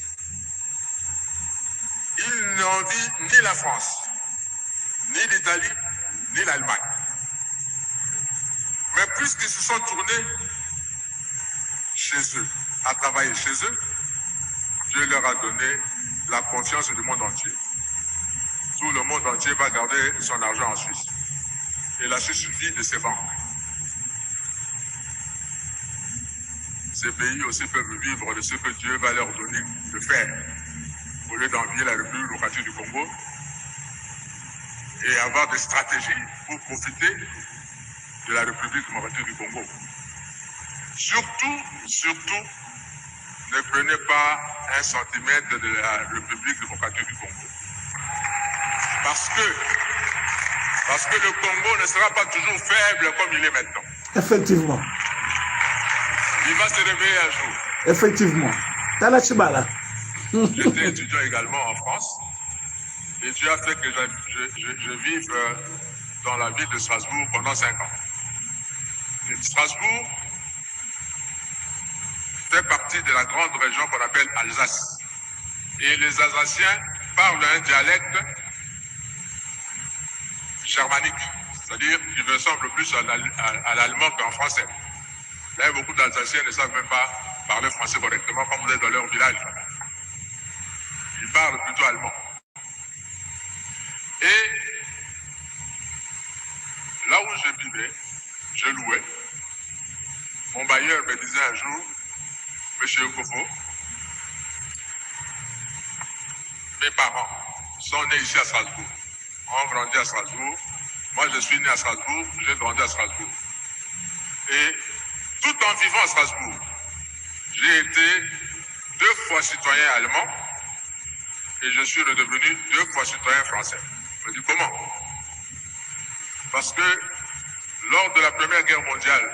Ils n'envient ni la France, ni l'Italie, ni l'Allemagne. Mais puisqu'ils se sont tournés chez eux, à travailler chez eux, Dieu leur a donné la confiance du monde entier. Tout le monde entier va garder son argent en Suisse. Et la Suisse vit de ses banques. Ces pays aussi peuvent vivre de ce que Dieu va leur donner de faire, au lieu d'envier la République démocratique du Congo et avoir des stratégies pour profiter de la République démocratique du Congo. Surtout, ne prenez pas un centimètre de la République démocratique du Congo. Parce que le Congo ne sera pas toujours faible comme il est maintenant. Effectivement. Il va se réveiller un jour. Effectivement. J'étais étudiant également en France. Et Dieu a fait que je vive dans la ville de Strasbourg pendant 5 ans. Et Strasbourg fait partie de la grande région qu'on appelle Alsace. Et les Alsaciens parlent un dialecte germanique, c'est-à-dire qu'il ressemble plus à l'allemand qu'en français. Là, beaucoup d'Alsaciens ne savent même pas parler français correctement comme vous êtes dans leur village. Ils parlent plutôt allemand. Et là où je vivais, je louais. Mon bailleur me disait un jour, Monsieur Okofo, mes parents sont nés ici à Strasbourg, ont grandi à Strasbourg, Moi, je suis né à Strasbourg, j'ai grandi à Strasbourg. Et tout en vivant à Strasbourg, j'ai été 2 fois citoyen allemand et je suis redevenu 2 fois citoyen français. Je me dis comment? Parce que lors de la Première Guerre mondiale,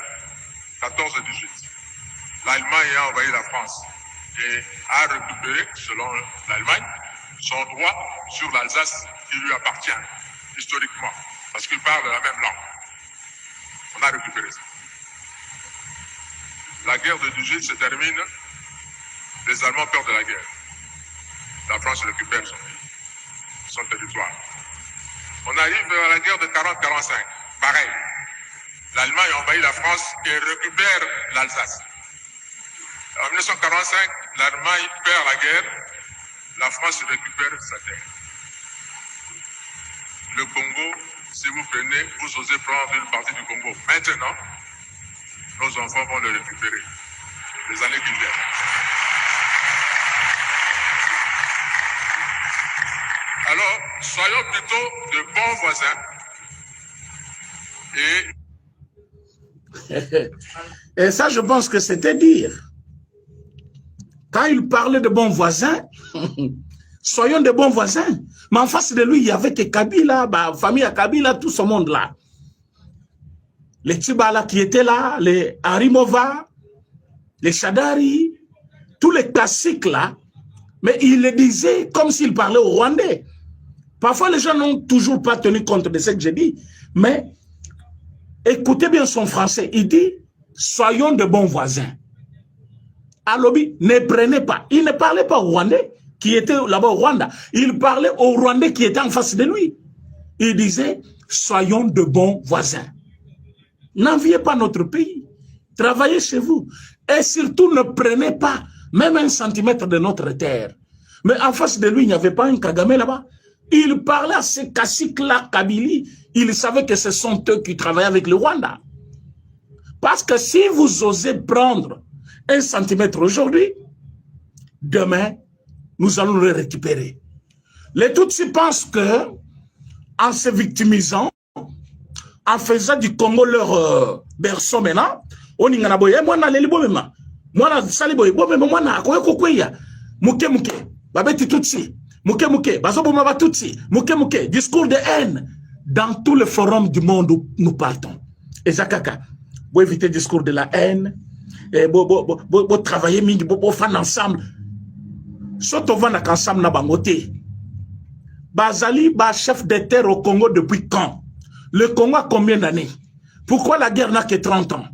14-18, l'Allemagne a envahi la France et a récupéré, selon l'Allemagne, son droit sur l'Alsace qui lui appartient historiquement, parce qu'il parle la même langue. On a récupéré ça. La guerre de 18 se termine, les Allemands perdent la guerre. La France récupère son territoire. On arrive à la guerre de 40-45, pareil. L'Allemagne envahit la France et récupère l'Alsace. En 1945, l'Allemagne perd la guerre, la France récupère sa terre. Le Congo, si vous prenez, vous osez prendre une partie du Congo. Maintenant, nos enfants vont le récupérer. Les années qui viennent. Alors, soyons plutôt de bons voisins. Et ça, je pense que c'était dire. Quand il parlait de bons voisins, soyons de bons voisins. Mais en face de lui, il y avait que Kabila, famille à Kabila, tout ce monde-là. Les Tibala qui étaient là, les Harimova, les Chadari, tous les classiques là. Mais il le disait comme s'il parlait au Rwandais. Parfois, les gens n'ont toujours pas tenu compte de ce que j'ai dit. Mais écoutez bien son français. Il dit, soyons de bons voisins. Alobi, ne prenez pas. Il ne parlait pas au Rwandais, qui était là-bas au Rwanda. Il parlait au Rwandais qui était en face de lui. Il disait, soyons de bons voisins. N'enviez pas notre pays. Travaillez chez vous. Et surtout, ne prenez pas même 1 centimètre de notre terre. Mais en face de lui, il n'y avait pas un Kagame là-bas. Il parlait à ces caciques-là, Kabili. Il savait que ce sont eux qui travaillaient avec le Rwanda. Parce que si vous osez prendre 1 centimètre aujourd'hui, demain, nous allons le récupérer. Les Tutsis pensent que, en se victimisant, en faisant du Congo leur berceau maintenant, on y a boye, moi na lelibo mema, moi na salibo, moi na koye kokweya, muke muke, babeti Tutsi, muke muke, bazobo maba Tutsi, muke muke, discours de haine dans tous les forums du monde où nous partons. Et Zakaka, vous évitez le discours de la haine, et vous travaillez, vous faites ensemble. Surtout vous n'avez ensemble na bangote. Bazali, chef de terre au Congo depuis quand? Le Congo a combien d'années? Pourquoi la guerre n'a que 30 ans?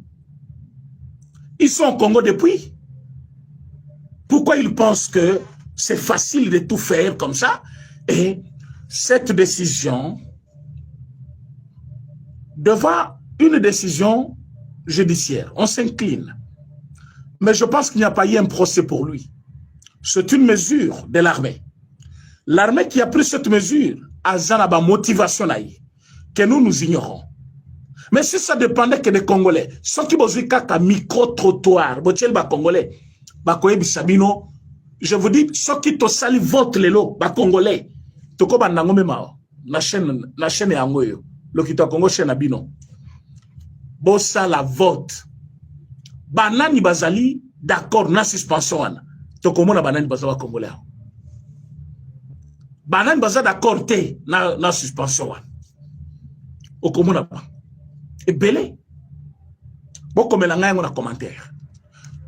Ils sont au Congo depuis. Pourquoi ils pensent que c'est facile de tout faire comme ça? Et cette décision, devant une décision judiciaire, on s'incline. Mais je pense qu'il n'y a pas eu un procès pour lui. C'est une mesure de l'armée. L'armée qui a pris cette mesure a une motivation que nous ignorons. Mais si ça dépendait que des Congolais, ceux qui ont un micro-trottoir, Congolais, je vous dis, ceux qui ont sali vote les lots, Congolais, la chaîne est en Goyo, le qui Congo chaîne abino. Bossa la vote. Banani bazali, d'accord, na suspension. Tokomona banani bazali Congolais. Banani bazali d'accord, na suspension. Au Komona pas. Et belé. Beaucoup me l'engagent dans commentaire.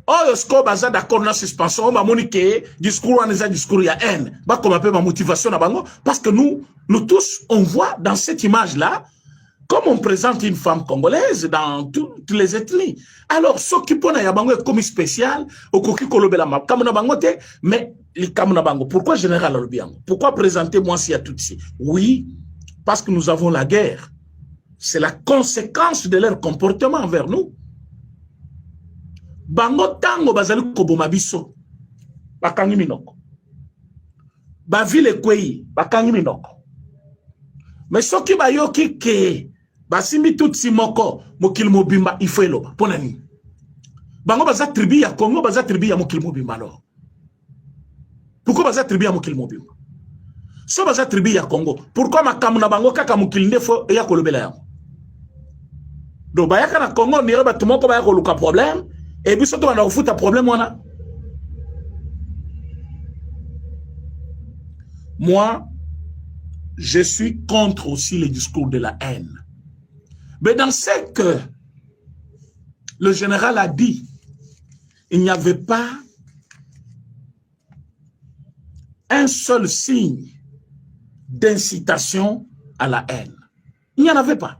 Oh, est-ce qu'on basa d'accord na suspension, on va moniquer discours, on a discours, il y a haine. Bah, comme un peu ma motivation à Bango. Parce que nous tous, on voit dans cette image-là, comme on présente une femme congolaise dans toutes les ethnies. Alors, ceux qui ponnent à Bango est commis spécial, au Koki Kolobela Map, Kamuna Bango, mais les Kamuna Bango. Pourquoi général Alobiango? Pourquoi présenter moi si à Tutsi? Oui, parce que nous avons la guerre. C'est la conséquence de leur comportement envers nous. Bango tango bazali koboma biso bakangi minoko. Ba ville kwei bakangi minoko. Mais soki bayoki ke basimbi Tutsi moko mokili mobimba ifo eloba pona nini? Bango baza tribu ya Congo baza tribu ya mokili mobimba alors. Pourquoi baza tribu ya mokili mobimba? So baza tribu ya Congo. Pourquoi makamu na bango kaka mukilinde fo ya kolobela yango? Do bayaka na Congo nire batumoko baya koluka problème et biso to bana ofuta problème wana. Moi, je suis contre aussi les discours de la haine. Mais dans ce que le général a dit, il n'y avait pas un seul signe d'incitation à la haine. Il n'y en avait pas.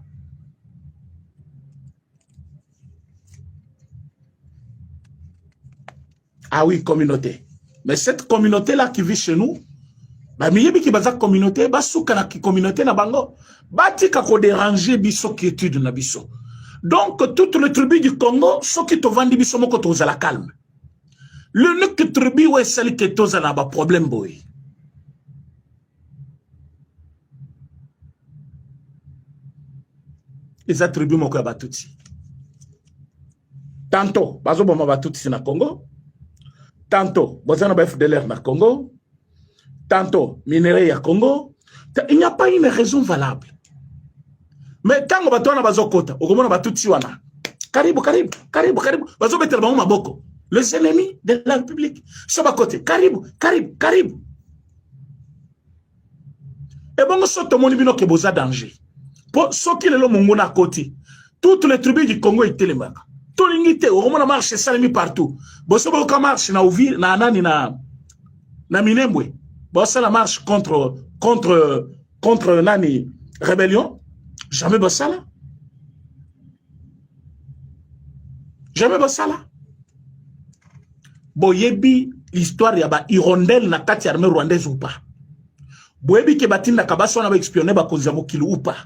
Ah oui, communauté. Mais cette communauté-là qui vit chez nous, bah miyebi ki baza communauté, ba soukana ki communauté na bango, ba tika ko déranger biso qui étude na biso. Donc toute le tribu du Congo, ceux qui te vendent biso moko toza la calme. L'unique tribu où est celle qui toza na ba problème boy. Les attributs moko ya batutsi. Tantôt, bazo boma batutsi na Congo. Tantôt, bozana ba FDLR na Congo. Tantôt, minerai à Congo. Il n'y a pas une raison valable. Mais quand on va bazokota, on va tout wana. Karibu. Bazo betel ba maboko. Les ennemis de la République. Sur ma côté. Karibu. Et bon, soto moni bino ke boza danger. Pour ceux qui le mongona côté. Toutes les tribus du Congo étaient les mêmes. Tout l'unité, au moment marche salami partout. Boso boka marche na Uvira, na nani na Minembwe. Bon, ça la marche contre Nani rébellion. Jamais bossa là. Jamais bossa là. Boyebi l'histoire yaba hirondelle na kati armée rwandaise ou pas. Boyebi ke batinda kabaso na ba espionner ba kozia mokili ou pas.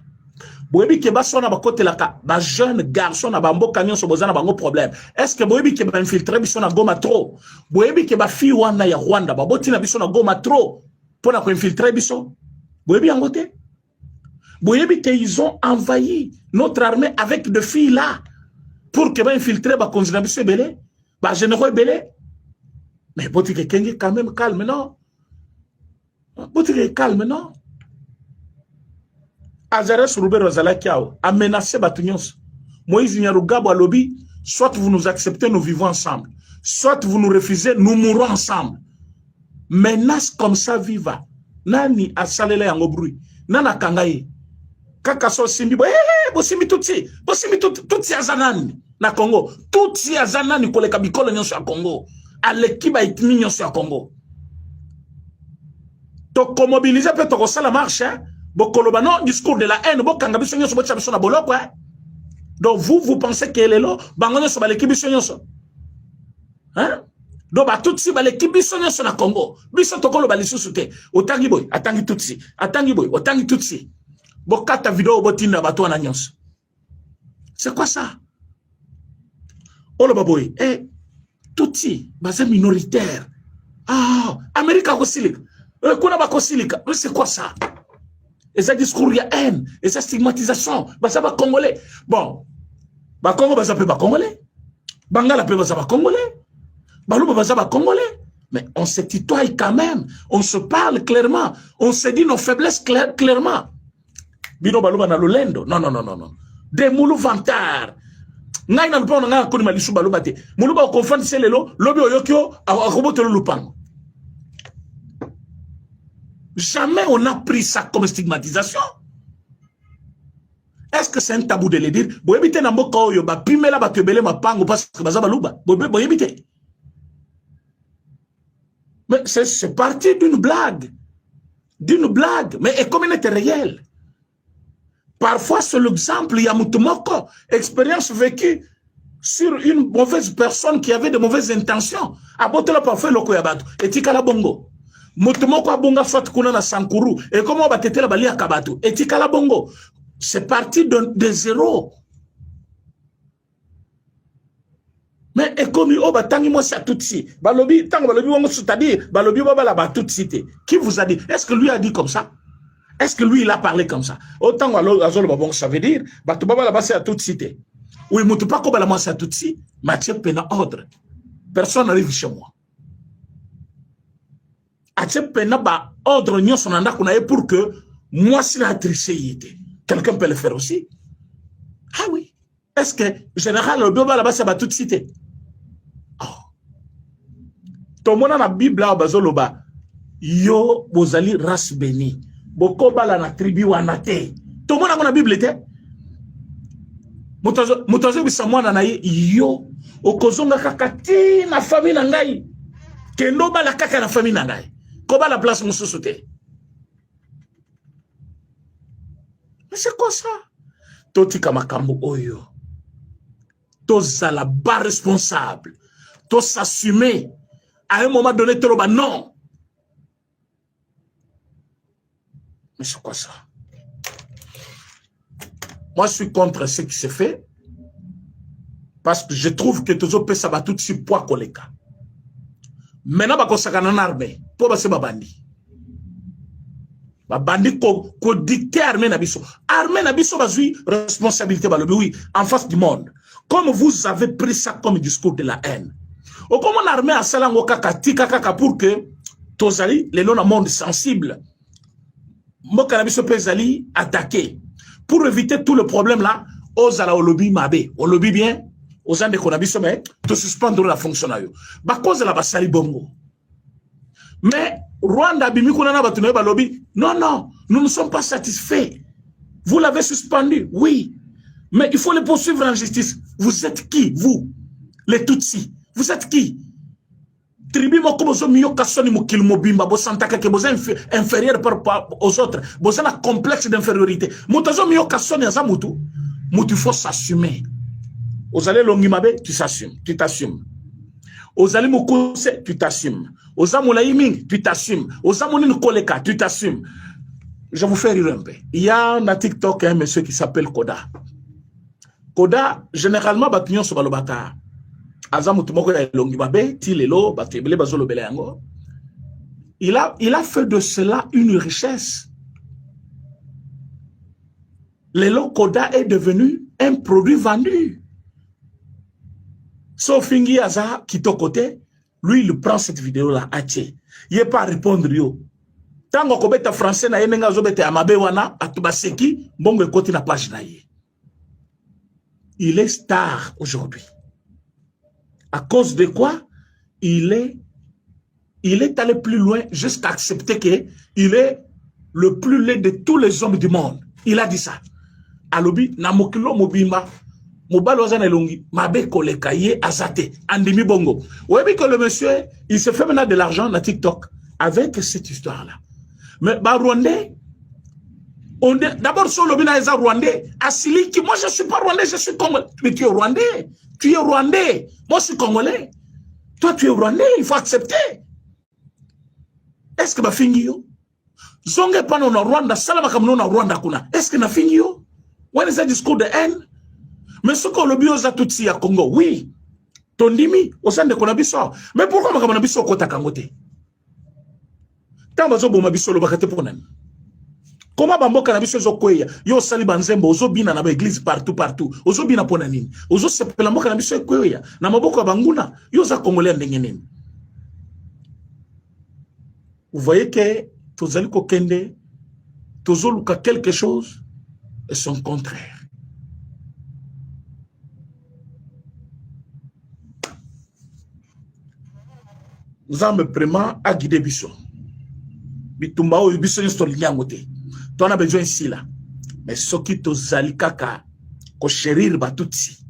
Boyebi ke baso na ba kote la ka ba jeune garçon na ba mboka nyonso bozana bango problème. Est-ce que boyebi ke ba infiltrer biso na Goma trop? Boyebi ke ba fi wana ya Rwanda ba botina biso na Goma trop pour na ko infiltrer biso? Boyebi angote? Boyebi ke ils ont envahi notre armée avec de filles là pour que ba infiltrer ba konzina biso belé, ba généraux belé. Mais boti ke kengi quand même calme non? Boti ke calme non? Azares Roubert Zalakiao a menacé Batunyos. Moïse Nyarugabo a lobby, soit vous nous acceptez, nous vivons ensemble. Soit vous nous refusez, nous mourrons ensemble. Menace comme ça viva. Nani a salele yango bruit. Nana kangaye. Kakaso simbi bo simbi tutsi azanani na Congo. Tutsi azanani koleka bikolo nyonso ya Congo. Alekiba itini nyonso ya Congo. To mobiliser peut to sala marche hein. Bokoloba non discours de la haine bokanga biso nyonso bocha biso na boloko hein. Donc vous pensez qu'elle est là bango nyonso baleki biso nyonso. Hein? Donc ba tutsi baleki biso nyonso na Congo. Biso tokolo balisusu te. Otangi boy, atangi tutsi. Atangi boy, otangi tutsi. Bokata vidéo botinda bato na nyonso. C'est quoi ça? Oloba boy, tutsi baza minoritaire. Ah, Amérique kosilika. Kuna ba kosilika. C'est quoi ça? Et ça discours ya haine, et ça stigmatisation, bah ça va congolais. Bon, bah Congo bah ça peut pas congolais. Bangala peut bah ça va congolais. Balouba bah ça va congolais. Mais on se tutoie quand même, on se parle clairement, on se dit nos faiblesses clairement. Bino balouba na lolendo, non. Des moulou vantards. Ngai na lupa nga ko ni malishu balouba te. Mouluba o confond c'est lelo, lobi oyokyo a roboto le lupang. Jamais on a pris ça comme stigmatisation. Est-ce que c'est un tabou de le dire? Boyebite na mboka oyo ba pimela ba kebele mapango parce que baza baluba. Boyebite. Mais c'est parti d'une blague. D'une blague. Mais est comme elle était réelle. Parfois, c'est l'exemple, il y a Mutumoko, expérience vécue sur une mauvaise personne qui avait de mauvaises intentions. Abotela parfois loko yabato. Et tikala bongo. Mutumoko abonga soit kuna na Sankuru. Et comment on va têter la balia kabato? Et tikala bongo. C'est parti de zéro. Mais et comme il va tangi moi ça tout si. Balobi tango balobi wango c'est-à-dire balobi baba la ba tout cité. Qui vous a dit? Est-ce que lui a dit comme ça? Est-ce que lui il a parlé comme ça? Autant azolo babon ça veut dire batu baba la ba c'est à tout cité. Oui, mutu pas ko bala moi c'est à tout si. Mathieu pena ordre. Personne n'arrive chez moi. atie pena ba ordre nyon son anda kuna pour que moi si la triché quelqu'un peut le faire aussi. Ah oui. Est-ce que général le Bioba là-bas ça va tout citer? Oh. Tout le monde la Bible là bazoloba yo bozali race béni. Boko bala na tribu wanate. Tout le monde a la Bible était. Moutazo bisamwana na yo okozonga kakati na famille na ngai. Kendo bala kaka na famille na ngai. Koba la place mususu te. Mais c'est quoi ça? Toti kamakambo oyo. Toza la bas responsable. To s'assumer. À un moment donné, te non. Mais c'est quoi ça? Moi, je suis contre ce qui se fait. Parce que je trouve que tous les ça va tout de suite poids koleka. Maintenant, bah, ça en armée. Pour passer ma bandi. Ma bandi ko dicter armée nabiso. Armée nabiso bazui responsabilité bah oui en face du monde. Comme vous avez pris ça comme discours de la haine. Ou comme on armée à salango kaka tika kaka pour que tozali les non monde sensible. Mo nabiso pezali attaquer. Pour éviter tout le problème là, osala au lobby mabe. Au lobby bien. Aux gens de Konabiso, mais de suspendre la fonction. Bah, cause la basali bongo. Mais, Rwanda, Bimi, Konana, Batuné, Balobi, non, non, nous ne sommes pas satisfaits. Vous l'avez suspendu, oui. Mais il faut le poursuivre en justice. Vous êtes qui, vous? Les Tutsis. Vous êtes qui? Tribu Mokobozo Miyo Kassoni Mokil Mobimba, Bosantaka, que vous êtes inférieur par rapport aux autres. Vous avez un complexe d'infériorité. Moutazo Miyo Kassoni Azamutu. Il faut s'assumer. Aux allées longimabe, tu s'assumes, tu t'assumes. Aux allées moukose, tu t'assumes. Aux amoulaïming, tu t'assumes. Aux amoulines koleka, tu t'assumes. Je vous fais rire un peu. Il y a un TikTok, un monsieur qui s'appelle Koda. Koda, généralement, batunion sur balobaka. Azamutumoko ya longimabe, tilelo, batebele bazolo beleango. Il a fait de cela une richesse. Lelo Koda est devenu un produit vendu. Sofingi Aza, qui est côté, lui, il prend cette vidéo-là, il n'est pas à répondre. Tant qu'on est français, na yenenga zobete amabe wana, atubaseki, bongo côté na page na ye. Il est star aujourd'hui. À cause de quoi? Il est allé plus loin jusqu'à accepter qu'il est le plus laid de tous les hommes du monde. Il a dit ça. Alobi, namokilo mobimba. Mobaloza nelongi, mabe koleka ye azate, andimi bongo. Vous voyez que le monsieur, il se fait maintenant de l'argent dans TikTok avec cette histoire-là. Mais bah Rwandais, d'abord sur le bina Rwandais, Asili qui moi je suis pas Rwandais, je suis Congolais. Mais tu es Rwandais, tu es Rwandais. Moi je suis Congolais. Toi tu es Rwandais, il faut accepter. Est-ce que ma fingio? Zonge pano na Rwanda, salama kamno na Rwanda kuna. Est-ce que na fingio? When is that discours de haine? Mais ce qu'on le biosa tout si à Congo, oui. Ton dimi, au sein de Konabiso. Mais pourquoi ma Konabiso kota kangote? Tant bazo bo mabiso lo bakate ponen. Comment bambo Konabiso zo kweya? Yo sali banzembo, ozo bina na église partout. Ozo bina ponanin. Ozo sepela mo Konabiso kweya. Na maboko banguna, yo za Congolais ndengenene. Vous voyez que tozali kokende, tozo luka quelque chose et son contraire. Nous avons vraiment à guider Bisso. Bitumba ou Bisso n'est pas lié. Tu as besoin ici là. Mais ce qui te zali kaka, ko chérir batutsi.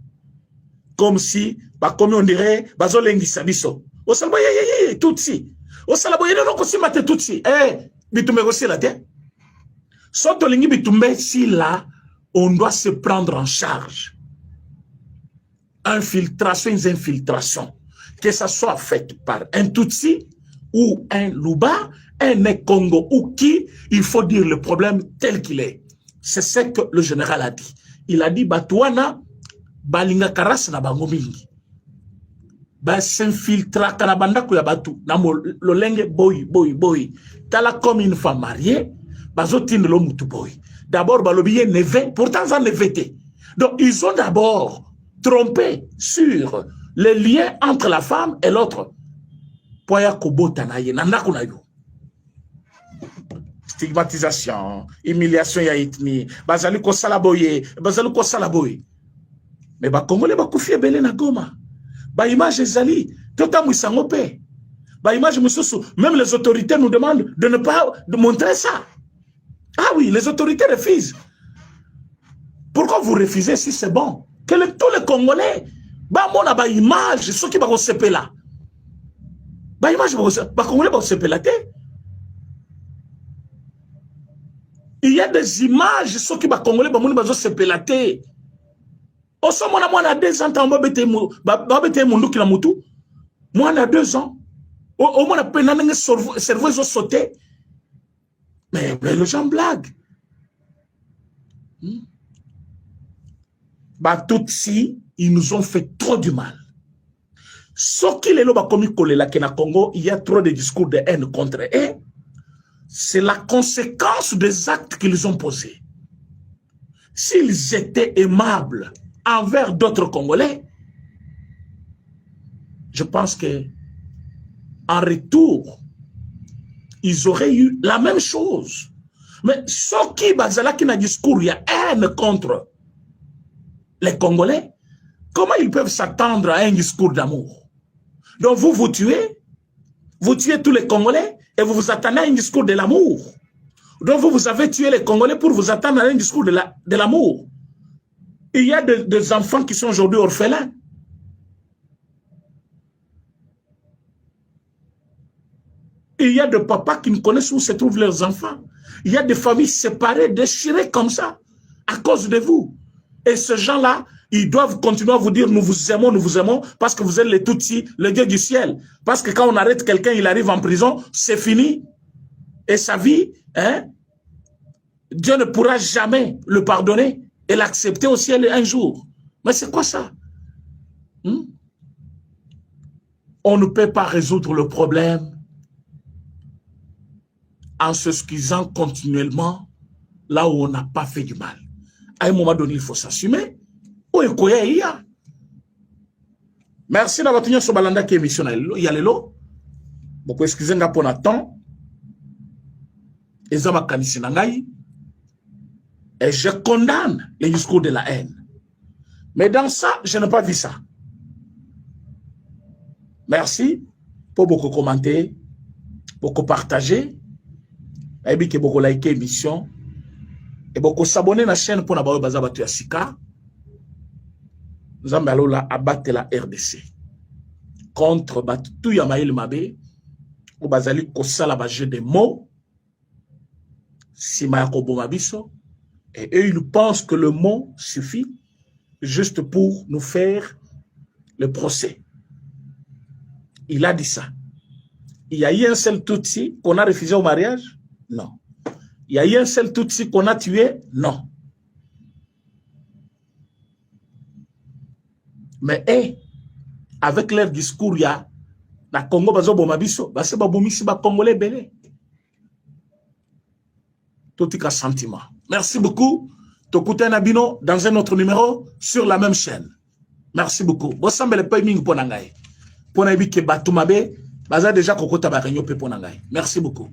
Comme si, comme on dirait, bazolengi sabiso. O salbo ye tutsi. O salbo ye non kosi mate tutsi. Bitumba aussi là te. Soto lingi bitumba ici là, on doit se prendre en charge. Infiltration. Que ça soit fait par un Tutsi ou un Luba, un Congo ou qui, il faut dire le problème tel qu'il est. C'est ce que le général a dit. Il a dit, Batouana, Balinga Karas na bango mingi. Ba s'infiltra kanabanda kuya batu. Namo lolenge boy. Tala comme une femme mariée, bazotine lo mutu boy. D'abord, balobiye neve, pourtant ça nevete. Donc, ils ont d'abord trompé sur les liens entre la femme et l'autre. Poya kobota na ye, nanda kuna yo. stigmatisation, humiliation ya ethnie, bazali ko salaboye, bazali ko salaboye. Mais ba Congolais ba koufi belé na Goma. Ba image ezali, tota mwisango pe. Ba image mususu, même les autorités nous demandent de ne pas montrer ça. Ah oui, les autorités refusent. Pourquoi vous refusez si c'est bon? Que tous les Congolais, ba mona ba image, ceux qui ba kosepe là. Ba image ba Congolais ba kosepe là te. Il y a des images, ceux qui ba Congolais ba mona ba kosepe là te. Au sommet, moi, on a 2 ans, on a bêté mon qui la moutou. Moi, on a 2 ans. Au moins, on a cerveau sauté. Mais les gens blaguent. Bah, tout si, ils nous ont fait trop du mal. Ce qui est là, comme il y a Congo, il y a trop de discours de haine contre eux. C'est la conséquence des actes qu'ils ont posés. S'ils étaient aimables envers d'autres Congolais, je pense que en retour, ils auraient eu la même chose. Mais ceux qui basent qui n'a discours, il y a haine contre les Congolais, comment ils peuvent s'attendre à un discours d'amour? Donc vous tuez tous les Congolais et vous vous attendez à un discours de l'amour. Donc vous avez tué les Congolais pour vous attendre à un discours de l'amour. Il y a des enfants qui sont aujourd'hui orphelins. Il y a des papas qui ne connaissent où se trouvent leurs enfants. Il y a des familles séparées, déchirées comme ça, à cause de vous. Et ces gens-là, ils doivent continuer à vous dire, nous vous aimons, parce que vous êtes les Tutsis, le Dieu du ciel. Parce que quand on arrête quelqu'un, il arrive en prison, c'est fini. Et sa vie, hein, Dieu ne pourra jamais le pardonner et l'accepter au ciel un jour. Mais c'est quoi ça? On ne peut pas résoudre le problème en s'excusant continuellement là où on n'a pas fait du mal. À un moment donné, il faut s'assumer. Merci d'avoir tenu ce balanda qui est émission. Il y a les lots. Beaucoup excusez-moi pour l'instant. Et je condamne les discours de la haine. Mais dans ça, je n'ai pas vu ça. Merci pour beaucoup commenter, beaucoup partager, et bien que beaucoup liker l'émission, et beaucoup s'abonner à la chaîne pour n'avoir pas de Sika. Nous allons là abattre la RDC contre tout Yamaïl Mabé, ou bazali kosa la jeu des mots, si Mayakobo Mabiso. Et eux, ils pensent que le mot suffit juste pour nous faire le procès. Il a dit ça. Il y a eu un seul Tutsi qu'on a refusé au mariage? Non. Il y a eu un seul Tutsi qu'on a tué? Non. Mais avec leur discours, il y a la Congo bazo bomabiso, c'est ba bomisi ba Congolais belé. Tout est sentiment. Merci beaucoup. Tokuta Nabino dans un autre numéro sur la même chaîne. Merci beaucoup. Bosambe le paying pour nangai. Pour nabi ke batumabe, baza déjà kokota ba renyo pe pour nangai. Merci beaucoup.